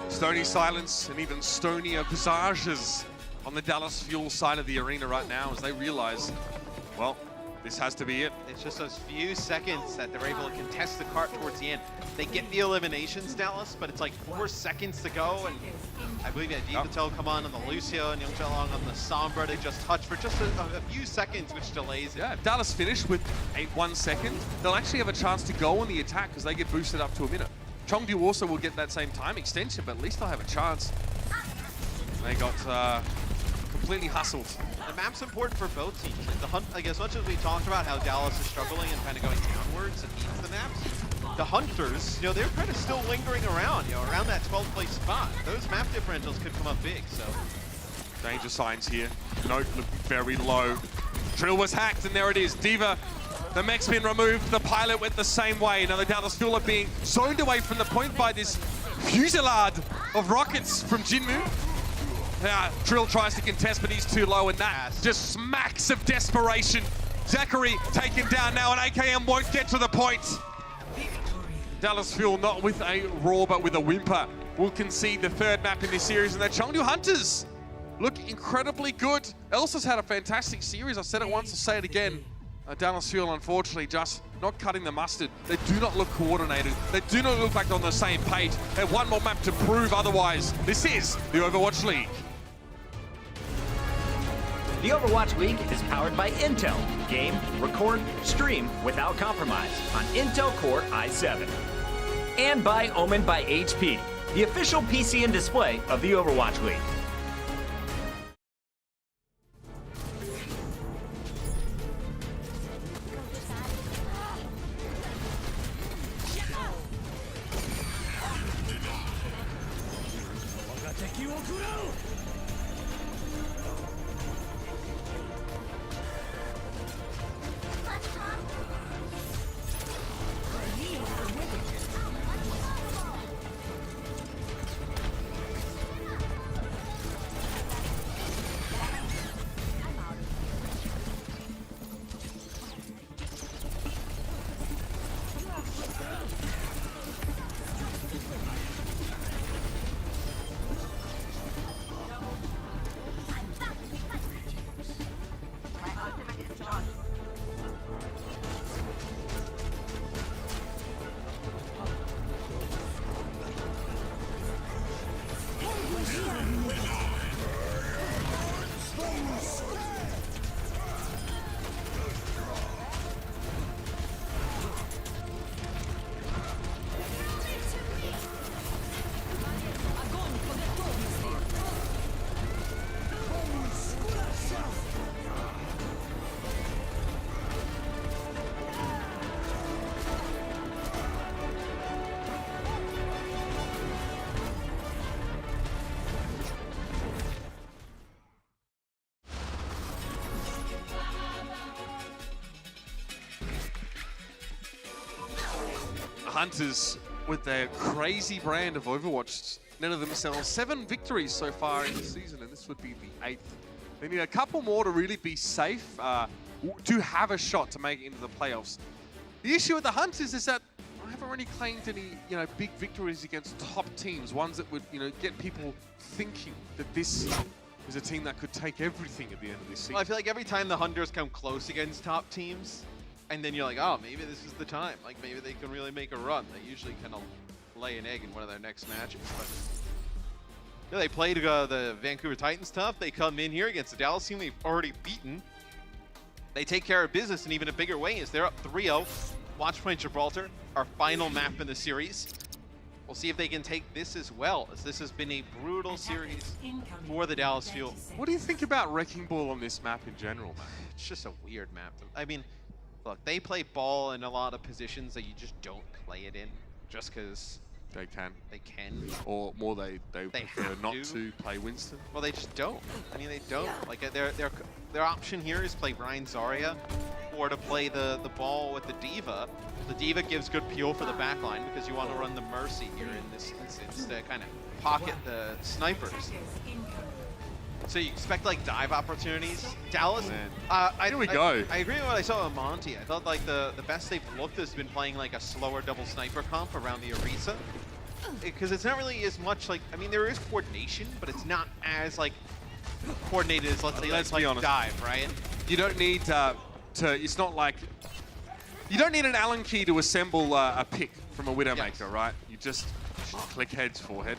S1: Stony silence and even stonier visages on the Dallas Fuel side of the arena right now as they realize, well, this has to be it.
S6: It's just those few seconds that they're able to contest the cart towards the end. They get the eliminations, Dallas, but it's like 4 seconds to go, and I believe Patel come on the Lucio and Young Xiaolong on the Sombra. They just touch for just a few seconds, which delays it.
S1: Yeah, if Dallas finish with 1 second, they'll actually have a chance to go on the attack because they get boosted up to a minute. Chengdu also will get that same time extension, but at least they'll have a chance. They got completely hustled.
S6: The map's important for both teams. Like as much as we talked about how Dallas is struggling and kind of going downwards and needs the maps, the Hunters, they're kind of still lingering around, around that 12th place spot. Those map differentials could come up big, so.
S1: Danger signs here. Note looking very low. Drill was hacked, and there it is. Diva, the mech's been removed. The pilot went the same way. Now the Dallas Fuel are being zoned away from the point by this fusillade of rockets from Jinmu. Trill tries to contest, but he's too low, and that just smacks of desperation. Zachary taken down now, and AKM won't get to the point. Dallas Fuel not with a roar, but with a whimper, will concede the 3rd map in this series, and the Chengdu Hunters look incredibly good. Elsa's had a fantastic series. I said it once, I'll say it again. Dallas Fuel, unfortunately, just not cutting the mustard. They do not look coordinated. They do not look like they're on the same page. They have one more map to prove otherwise. This is the Overwatch League.
S7: The Overwatch League is powered by Intel. Game, record, stream without compromise on Intel Core i7. And by Omen by HP, the official PC and display of the Overwatch League.
S1: Hunters, with their crazy brand of Overwatch, netted themselves 7 victories so far in the season, and this would be the 8th. They need a couple more to really be safe, to have a shot to make it into the playoffs. The issue with the Hunters is that I haven't really claimed any, big victories against top teams, ones that would, get people thinking that this is a team that could take everything at the end of this season.
S6: Well, I feel like every time the Hunters come close against top teams, and then you're like, oh, maybe this is the time. Like, maybe they can really make a run. They usually kind of lay an egg in one of their next matches. But yeah, they played the Vancouver Titans tough. They come in here against the Dallas team they've already beaten. They take care of business in even a bigger way as they're up 3-0. Watchpoint Gibraltar, our final map in the series. We'll see if they can take this as well, as this has been a brutal series for the Dallas Fuel.
S1: What do you think about Wrecking Ball on this map in general, man?
S6: It's just a weird map. I mean, look, they play ball in a lot of positions that you just don't play it in, just because
S1: they can.
S6: They can.
S1: Or more, they prefer not to play Winston.
S6: Well, they just don't. I mean, they don't. Like their option here is play Ryan Zarya, or to play the ball with the D.Va. The D.Va gives good peel for the backline because you want to run the Mercy here in this instance to kind of pocket the snipers. So you expect like dive opportunities. Dallas,
S1: here we go.
S6: I agree with what I saw with Monty. I thought like the best they've looked has been playing like a slower double sniper comp around the Orisa. Because it's not really as much like, I mean, there is coordination, but it's not as like coordinated as, let's say,
S1: be honest.
S6: dive, right?
S1: You don't need it's not like, you don't need an Allen key to assemble a pick from a Widowmaker, right? You just click heads, forehead.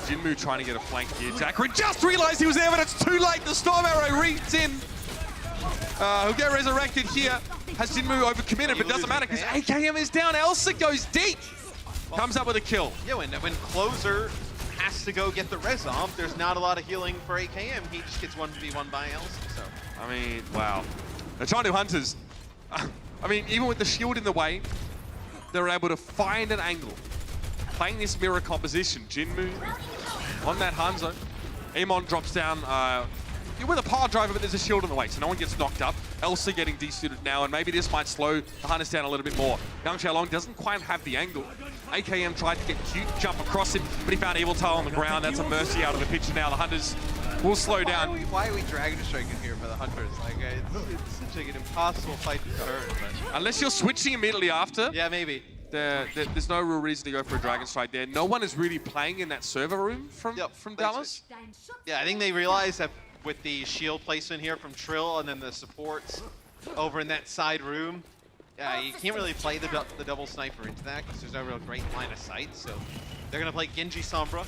S1: Jinmu trying to get a flank here. Jackery just realized he was there, but it's too late. The Storm Arrow reads in. He'll get resurrected here. Has Jinmu overcommitted, but doesn't matter because AKM is down. Elsa goes deep. Comes up with a kill.
S6: Yeah, when Closer has to go get the res off, there's not a lot of healing for AKM. He just gets 1v1 by Elsa, so.
S1: I mean, wow. The Chengdu Hunters, I mean, even with the shield in the way, they're able to find an angle. Playing this mirror composition, Jinmu on that Hanzo. Amon drops down with a power driver, but there's a shield in the way, so no one gets knocked up. Elsa getting desuited now, and maybe this might slow the Hunters down a little bit more. Yang Xiaolong doesn't quite have the angle. AKM tried to get cute, jump across him, but he found Evil Tail on the ground. That's a Mercy out of the picture now. The Hunters will slow down.
S6: Why are we Dragon Striking here for the Hunters? Like, it's such like an impossible fight to turn. But...
S1: Unless you're switching immediately after.
S6: Yeah, maybe.
S1: There's no real reason to go for a Dragon Strike there. No one is really playing in that server room from Dallas.
S6: Yeah, I think they realized that with the shield placement here from Trill and then the supports over in that side room, you can't really play the double sniper into that because there's no real great line of sight. So they're going to play Genji Sombra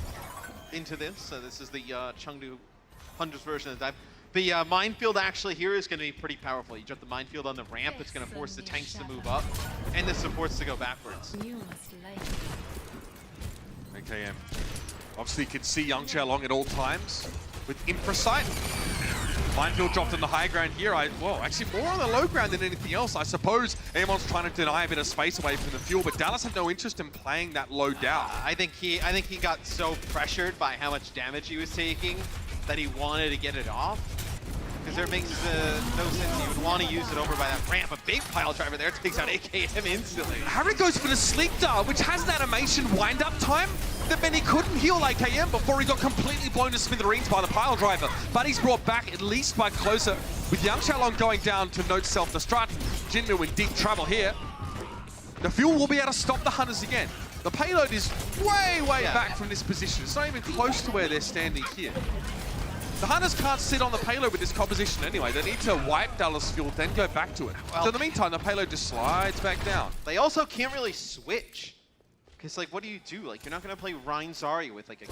S6: into this. So this is the Chengdu Hunter's version of the dive. The minefield actually here is going to be pretty powerful. You drop the minefield on the ramp, it's going to force the tanks to move up, and the supports to go backwards.
S1: AKM obviously can see Yang Xiaolong at all times with infrasight. Minefield dropped on the high ground here. Well, actually more on the low ground than anything else. I suppose Amon's trying to deny a bit of space away from the fuel, but Dallas had no interest in playing that low down.
S6: I think he got so pressured by how much damage he was taking that he wanted to get it off. Because there makes no sense. You would want to use it over by that ramp. A big pile driver there takes out AKM instantly.
S1: Harry goes for the sleep dart, which has an animation wind-up time that meant he couldn't heal AKM before he got completely blown to smithereens by the pile driver. But he's brought back at least by closer. With Yang Xiaolong going down to note self-destruct, Jinmu in deep trouble here. The fuel will be able to stop the Hunters again. The payload is way back from this position. It's not even close to where they're standing here. The Hunters can't sit on the payload with this composition anyway. They need to wipe Dallas fuel, then go back to it. Well, so in the meantime, the payload just slides back down.
S6: They also can't really switch. Because, like, what do you do? Like, you're not going to play Rein Zari with, like, a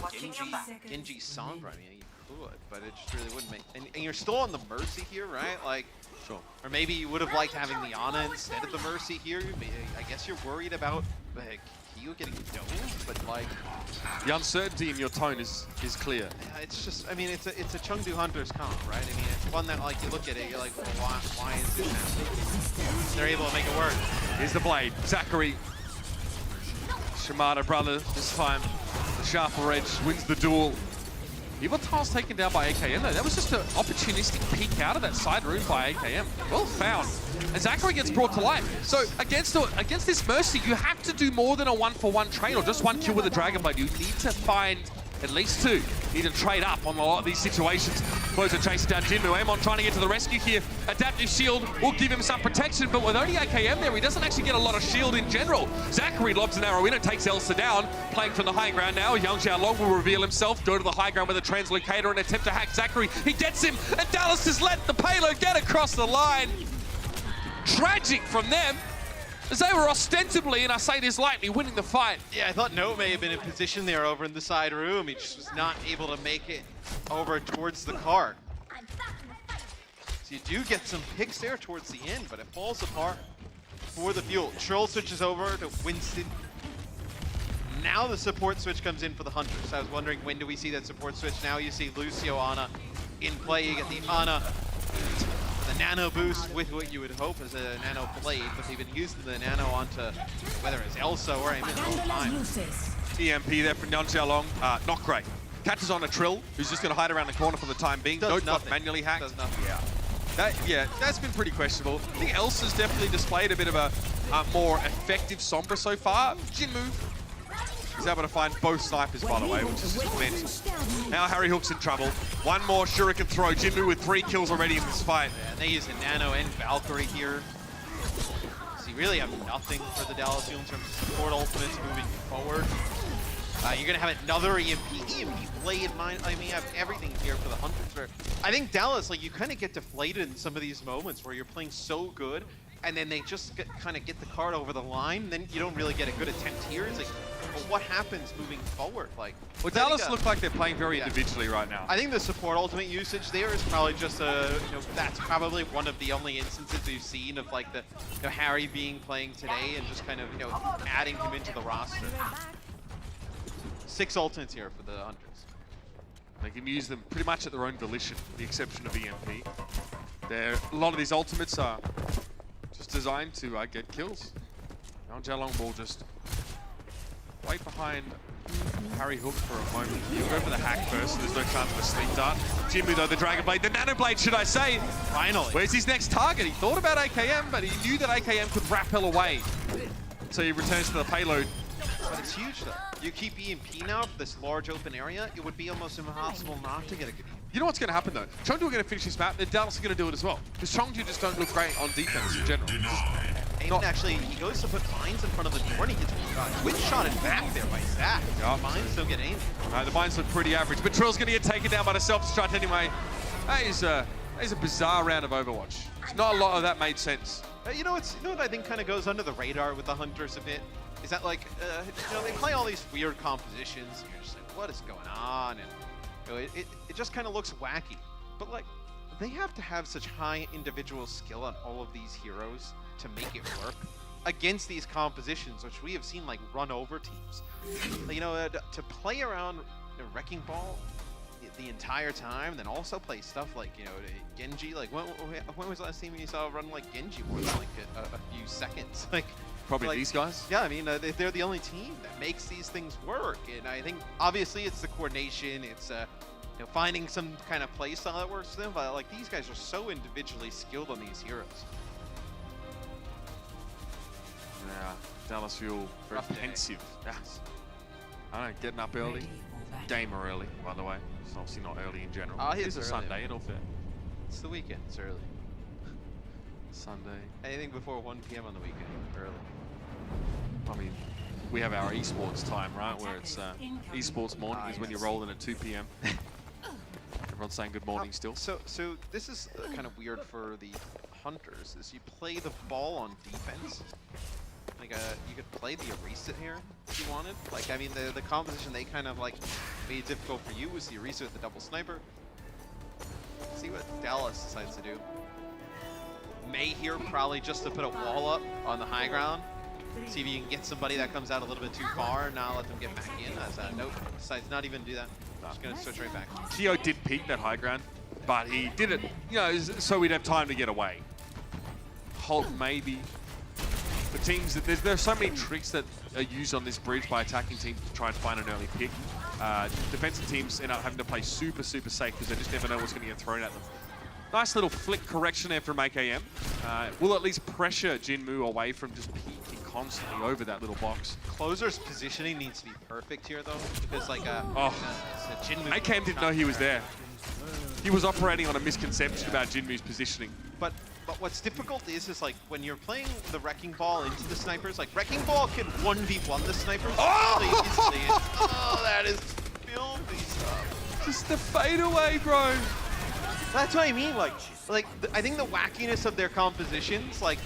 S6: Genji Sombra. I mean, you could, but it just really wouldn't make... And you're still on the Mercy here, right? Like,
S1: sure.
S6: Or maybe you would have liked having the Ana instead of the Mercy here. I guess you're worried about... you getting domed, but like
S1: the uncertainty in your tone is clear.
S6: Yeah, it's just, I mean, it's a Chengdu Hunters comp, right? I mean, it's one that like you look at it, you're like, well, why is this happening? They're able to make it work.
S1: Here's the blade, Zachary, Shimada brother this time. The sharper edge wins the duel. Gibraltar's taken down by AKM though. That was just an opportunistic peek out of that side room by AKM. Well found. And Zachary gets brought to life. So against this Mercy, you have to do more than a 1-for-1 trade or just one kill with a Dragon Blade. You need to find at least two. You need to trade up on a lot of these situations. Closer chasing down Jinmu. Amon trying to get to the rescue here. Adaptive shield will give him some protection, but with only AKM there, he doesn't actually get a lot of shield in general. Zachary lobs an arrow in and takes Elsa down. Playing from the high ground now. Yang Xiaolong will reveal himself, go to the high ground with a translocator and attempt to hack Zachary. He gets him, and Dallas has let the payload get across the line. Tragic from them, as they were ostensibly, and I say this lightly, winning the fight.
S6: Yeah, I thought Note may have been in position there over in the side room. He just was not able to make it over towards the cart. So you do get some picks there towards the end, but it falls apart for the fuel. Trill switches over to Winston. Now the support switch comes in for the Hunters. I was wondering, when do we see that support switch? Now you see Lucio Ana in play. You get the Ana, the nano boost with what you would hope is a nano blade, but they've been using the nano onto whether it's Elsa or Amin the whole time.
S1: EMP there from Yang Xiaolong, not great. Catches on a Trill, who's just going to hide around the corner for the time being.
S6: Does
S1: Note got
S6: nothing.
S1: manually hacked.
S6: Does nothing.
S1: Yeah, that's been pretty questionable. I think Elsa's definitely displayed a bit of a more effective Sombra so far. Jinmu is able to find both snipers, by the way, which is mental. Now Harry Hook's in trouble. One more Shuriken throw. Jinmu with 3 kills already in this fight.
S6: Yeah, and they use a Nano and Valkyrie here. So you really have nothing for the Dallas Fuel in terms of support ultimates moving forward. You're going to have another EMP blade mine. I mean, you have everything here for the Hunters. I think Dallas, like, you kind of get deflated in some of these moments where you're playing so good, and then they just kind of get the card over the line, then you don't really get a good attempt here. It's like, well, what happens moving forward? Like,
S1: well, Dallas look like they're playing very individually right now.
S6: I think the support ultimate usage there is probably just that's probably one of the only instances we've seen of like the Harry playing today and just kind of adding him into the roster. 6 ultimates here for the Hunters.
S1: They can use them pretty much at their own volition, with the exception of EMP. A lot of these ultimates are just designed to get kills. Yang Xiaolong will just wait behind Harry Hook for a moment. He'll go for the hack first, so there's no chance of a sleep dart. Jinmu though, the Dragon Blade, the Nano Blade, should I say.
S6: Finally.
S1: Where's his next target? He thought about AKM, but he knew that AKM could rappel away. So he returns to the payload.
S6: But it's huge though. You keep EMP now for this large open area, it would be almost impossible not to get a good EMP.
S1: You know what's going to happen though? Chengdu are going to finish this map, then Dallas are going to do it as well. Because Chengdu just don't look great on defense in general.
S6: Aiden actually, he goes to put mines in front of the door and he gets twitch-shotted back there by Zach.
S1: Yeah.
S6: Mines don't get aimed.
S1: The mines look pretty average, but Trill's going to get taken down by the self-destruct anyway. That is a bizarre round of Overwatch. It's not a lot of that made sense.
S6: You know what I think kind of goes under the radar with the Hunters a bit? Is that like, they play all these weird compositions and you're just like, what is going on? And You know, it just kind of looks wacky. But like, they have to have such high individual skill on all of these heroes to make it work against these compositions, which we have seen like run over teams. You know, to play around Wrecking Ball the entire time, then also play stuff like, you know, Genji. Like, when was the last time you saw run like Genji more than like a few seconds? Like,
S1: Probably these guys.
S6: Yeah, I mean, they're the only team that makes these things work, and I think obviously it's the coordination, it's you know, finding some kind of play style that works for them. But like, these guys are so individually skilled on these heroes.
S1: Yeah, Dallas Fuel, very
S6: Rough day.
S1: pensive. Yes. I don't know, getting up early. Gamer early, by the way. It's obviously not early in general.
S6: Oh,
S1: It
S6: it's
S1: is a
S6: early.
S1: Sunday, in all fair.
S6: It's the weekend, it's early.
S1: Sunday.
S6: Anything before 1 p.m. on the weekend, early.
S1: I mean, we have our esports time, right? Where it's esports morning is when you're rolling at 2 p.m. Everyone's saying good morning still.
S6: So this is kind of weird for the Hunters, is you play the ball on defense. Like you could play the Erase It here if you wanted. Like, I mean, the composition they kind of like made it difficult for you was the Erase It with the double sniper. See what Dallas decides to do. May here probably just to put a wall up on the high ground. See if you can get somebody that comes out a little bit too far, not let them get back in. Nope, decides not even to do that. Just gonna switch right back.
S1: Keo did peak that high ground, but he did it, you know, so we'd have time to get away. Hulk maybe. For teams, there's so many tricks that are used on this bridge by attacking teams to try and find an early pick. Defensive teams end up having to play super safe because they just never know what's going to get thrown at them. Nice little flick correction there from AKM. Will at least pressure Jinmu away from just peeking constantly over that little box.
S6: Closer's positioning needs to be perfect here, though, because like Jinmu.
S1: AKM didn't know he was there. He was operating on a misconception about Jinmu's positioning.
S6: But what's difficult is like when you're playing the Wrecking Ball into the snipers, like Wrecking Ball can 1v1 the snipers really easily. Oh, that is filthy stuff.
S1: Just the fadeaway, bro.
S6: That's what I mean. Like I think the wackiness of their compositions, like,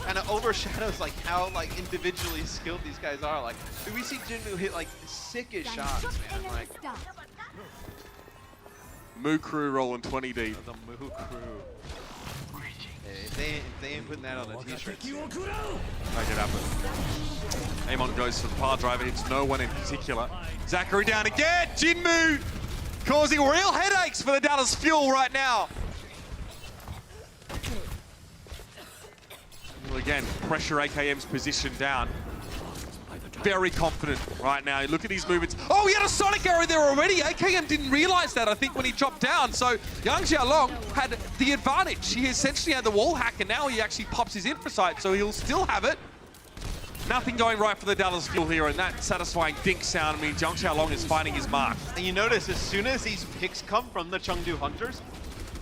S6: kind of overshadows like how like individually skilled these guys are. Like, do we see Jinmu hit like the sickest shots, man? Like,
S1: Moo Crew rolling 20 deep.
S6: the Moo Crew. Hey, if they ain't putting that on a t-shirt.
S1: Make it happen. Amon goes for the power driver, hits no one in particular. Zachary down again. Jinmu causing real headaches for the Dallas Fuel right now. Well, again, pressure AKM's position down. Very confident right now. Look at his movements. Oh, he had a Sonic arrow there already. AKM didn't realize that, I think, when he dropped down. So Yang Xiaolong had the advantage. He essentially had the wall hack, and now he actually pops his infrasight, so he'll still have it. Nothing going right for the Dallas Fuel here, and that satisfying dink sound means Yang Xiaolong is finding his mark.
S6: And you notice, as soon as these picks come from the Chengdu Hunters,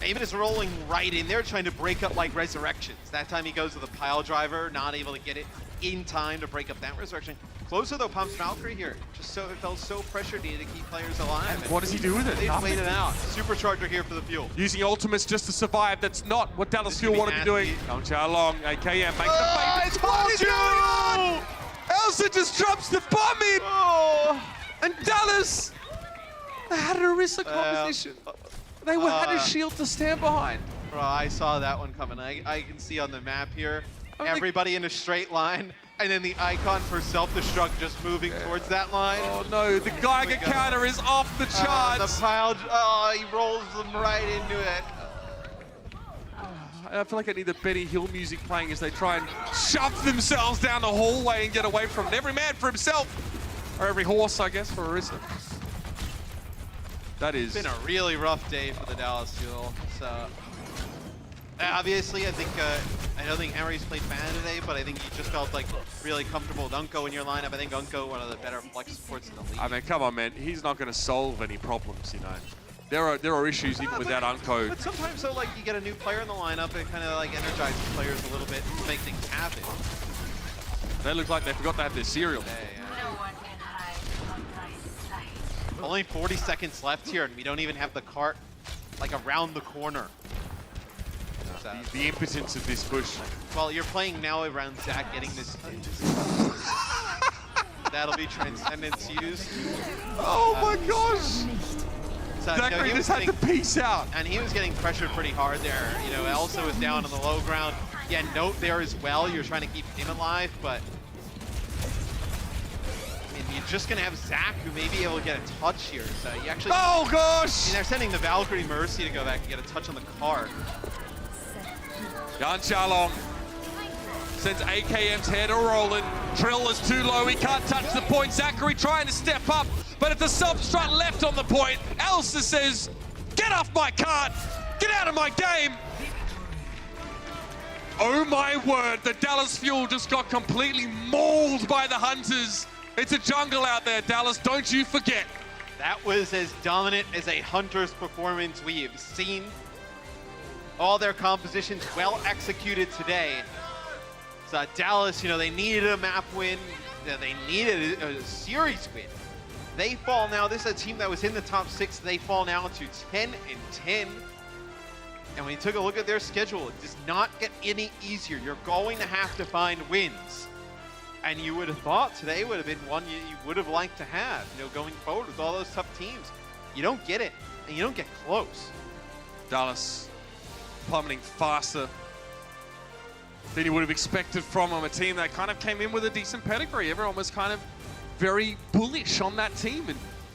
S6: Amon is rolling right in there, trying to break up like resurrections. That time he goes with a pile driver, not able to get it in time to break up that resurrection. Closer though, pumps Valkyrie here. Just so it felt so pressured, needed to keep players alive.
S1: And what does he do with it?
S6: They played it out. Supercharger here for the Fuel.
S1: Using ultimates just to survive. That's not what Dallas Fuel wanted to be doing. Yang Xiaolong, AKM makes the fake. What is going on? Elsa just drops the bomb in. And Dallas, they had an Orisa composition. They had a shield to stand behind.
S6: Bro, I saw that one coming. I can see on the map here, everybody in a straight line, and then the icon for self-destruct just moving towards that line.
S1: Oh no, the Geiger counter is off the charts.
S6: The pile, he rolls them right into it.
S1: I feel like I need the Benny Hill music playing as they try and shove themselves down the hallway and get away from it. Every man for himself. Or every horse, I guess, for Orisa. That is...
S6: It's been a really rough day for the Dallas Fuel. So, obviously, I think, I don't think Emery's played bad today, but I think he just felt like really comfortable with Unko in your lineup. I think Unko, one of the better flex supports in the league.
S1: I mean, come on, man. He's not going to solve any problems, you know. There are issues even without Unko.
S6: But sometimes, though, like, you get a new player in the lineup, it kind of, like, energizes players a little bit to make things happen.
S1: They look like they forgot to have their cereal.
S6: Only 40 seconds left here, and we don't even have the cart, like, around the corner. So,
S1: The impotence of this push.
S6: well, you're playing now around Zach getting this. That'll be Transcendence used.
S1: Oh my gosh! Zachary just had to peace out.
S6: And he was getting pressured pretty hard there. You know, Elsa was down on the low ground. Yeah, Note there as well. You're trying to keep him alive, but I mean, you're just gonna have Zach who may be able to get a touch here. So you actually.
S1: Oh gosh!
S6: I mean, they're sending the Valkyrie Mercy to go back and get a touch on the card.
S1: Yan Xiaolong sends AKM's head rolling. Trill is too low, he can't touch the point. Zachary trying to step up, but if the substrate left on the point, Elsa says, get off my cart, get out of my game. Oh my word, the Dallas Fuel just got completely mauled by the Hunters. It's a jungle out there, Dallas, don't you forget.
S6: That was as dominant as a Hunter's performance we have seen. All their compositions well executed today. So Dallas, you know, they needed a map win. They needed a series win. They fall now. This is a team that was in the top 6. They fall now to 10-10. And when you took a look at their schedule, it does not get any easier. You're going to have to find wins. And you would have thought today would have been one you would have liked to have, you know, going forward with all those tough teams. You don't get it, and you don't get close.
S1: Dallas plummeting faster than you would have expected from them. A team that kind of came in with a decent pedigree. Everyone was kind of very bullish on that team.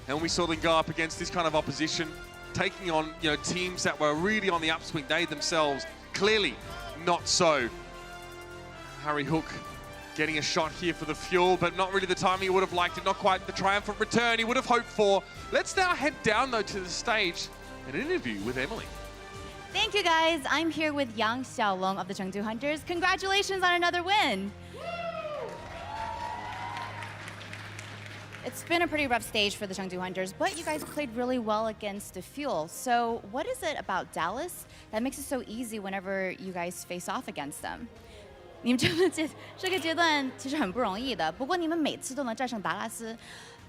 S1: And we saw them go up against this kind of opposition, taking on, you know, teams that were really on the upswing. They themselves, clearly not so. Harry Hook getting a shot here for the Fuel, but not really the time he would have liked it. Not quite the triumphant return he would have hoped for. Let's now head down, though, to the stage and an interview with Emily.
S4: Thank you, guys. I'm here with Yang Xiaolong of the Chengdu Hunters. Congratulations on another win. It's been a pretty rough stage for the Chengdu Hunters, but you guys played really well against the Fuel. So what is it about Dallas that makes it so easy whenever you guys face off against them? 你们这个阶段其实很不容易的，不过你们每次都能战胜达拉斯，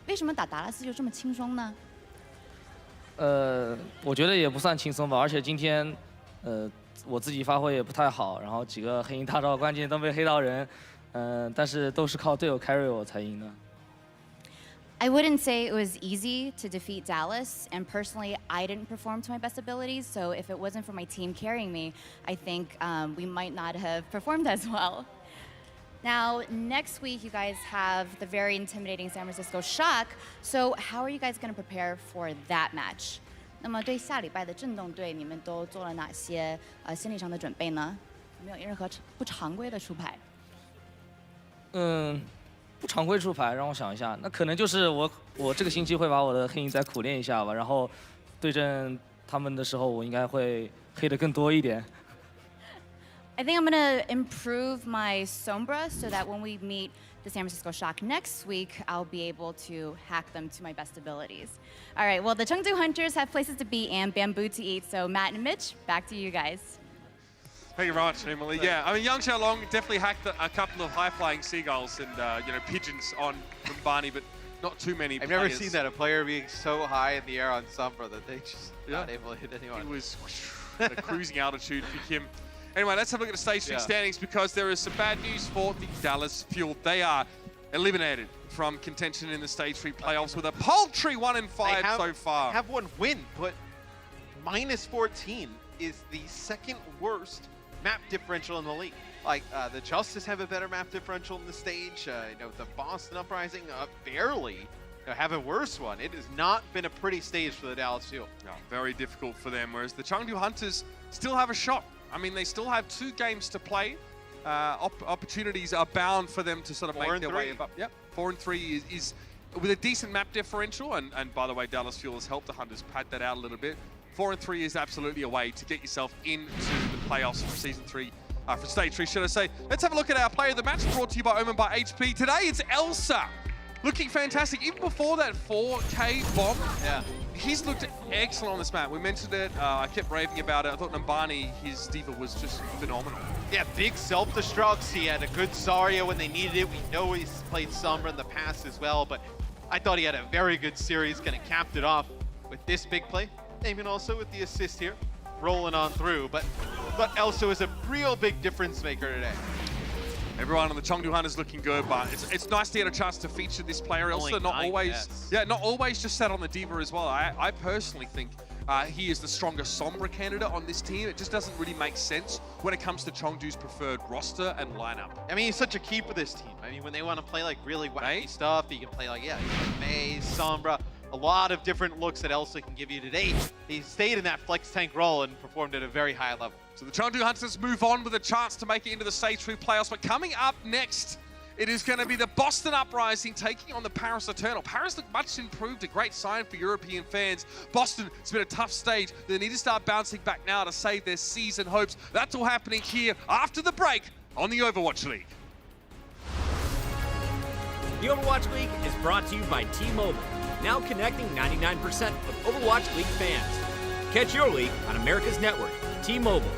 S4: 为什么打达拉斯就这么轻松呢？
S12: 我觉得也不算轻松吧，而且今天，我自己发挥也不太好，然后几个黑鹰大招关键都被黑到人，但是都是靠队友 carry 我才赢的。
S4: I wouldn't say it was easy to defeat Dallas, and personally, I didn't perform to my best abilities, so if it wasn't for my team carrying me, I think we might not have performed as well. Now, next week, you guys have the very intimidating San Francisco Shock, so how are you guys going to prepare for that match? 那么对下礼拜的震动队，你们都做了哪些心理上的准备呢？有没有任何不常规的出牌？
S12: 不常规出牌，让我想一下，那可能就是我这个星期会把我的黑鹰再苦练一下吧，然后对阵他们的时候，我应该会黑得更多一点。
S4: I think I'm gonna improve my Sombra so that when we meet the San Francisco Shock next week, I'll be able to hack them to my best abilities. All right, well, the Chengdu Hunters have places to be and bamboo to eat, so Matt and Mitch, back to you guys.
S1: Thank you very much, Emily. Yeah, I mean, Yang Xiaolong definitely hacked a couple of high-flying seagulls and, you know, pigeons on Numbani, but not too many
S6: I've
S1: players.
S6: never seen that, a player being so high in the air on Sombra that they just not able to hit anyone.
S1: It was at a cruising altitude for him. Anyway, let's have a look at the stage 3 standings because there is some bad news for the Dallas Fuel. They are eliminated from contention in the stage 3 playoffs with a paltry 1-5 so far.
S6: Have one win, but -14 is the second worst map differential in the league. Like, the Justice have a better map differential in the stage. You know, the Boston Uprising barely have a worse one. It has not been a pretty stage for the Dallas Fuel.
S1: No, very difficult for them, whereas the Chengdu Hunters still have a shot. I mean, they still have 2 games to play. Opportunities are bound for them to sort of make their way up. Yep, 4-3 is with a decent map differential, and by the way, Dallas Fuel has helped the Hunters pad that out a little bit. 4-3 is absolutely a way to get yourself into the playoffs for season 3, for stage 3, should I say. Let's have a look at our player of the match, brought to you by Omen by HP. Today it's Elsa, looking fantastic. Even before that 4K bomb, he's looked excellent on this map. We mentioned it, I kept raving about it. I thought Numbani, his diva was just phenomenal.
S6: Yeah, big self-destructs. He had a good Zarya when they needed it. We know he's played Sombra in the past as well, but I thought he had a very good series, kind of capped it off with this big play. Aiming also with the assist here, rolling on through, but Elsa is a real big difference maker today.
S1: Everyone on the Chengdu Hunters looking good, but it's nice to get a chance to feature this player. Also, not always just sat on the Diva as well. I personally think he is the strongest Sombra candidate on this team. It just doesn't really make sense when it comes to Chengdu's preferred roster and lineup.
S6: I mean, he's such a key for this team. I mean, when they want to play like really wacky stuff, he can play like, Mei, Sombra, a lot of different looks that Elsa can give you today. He stayed in that flex tank role and performed at a very high level.
S1: So the Chengdu Hunters move on with a chance to make it into the Stage 3 playoffs. But coming up next, it is going to be the Boston Uprising taking on the Paris Eternal. Paris look much improved, a great sign for European fans. Boston, it's been a tough stage. They need to start bouncing back now to save their season hopes. That's all happening here after the break on the Overwatch League.
S7: The Overwatch League is brought to you by T-Mobile, now connecting 99% of Overwatch League fans. Catch your league on America's network, T-Mobile.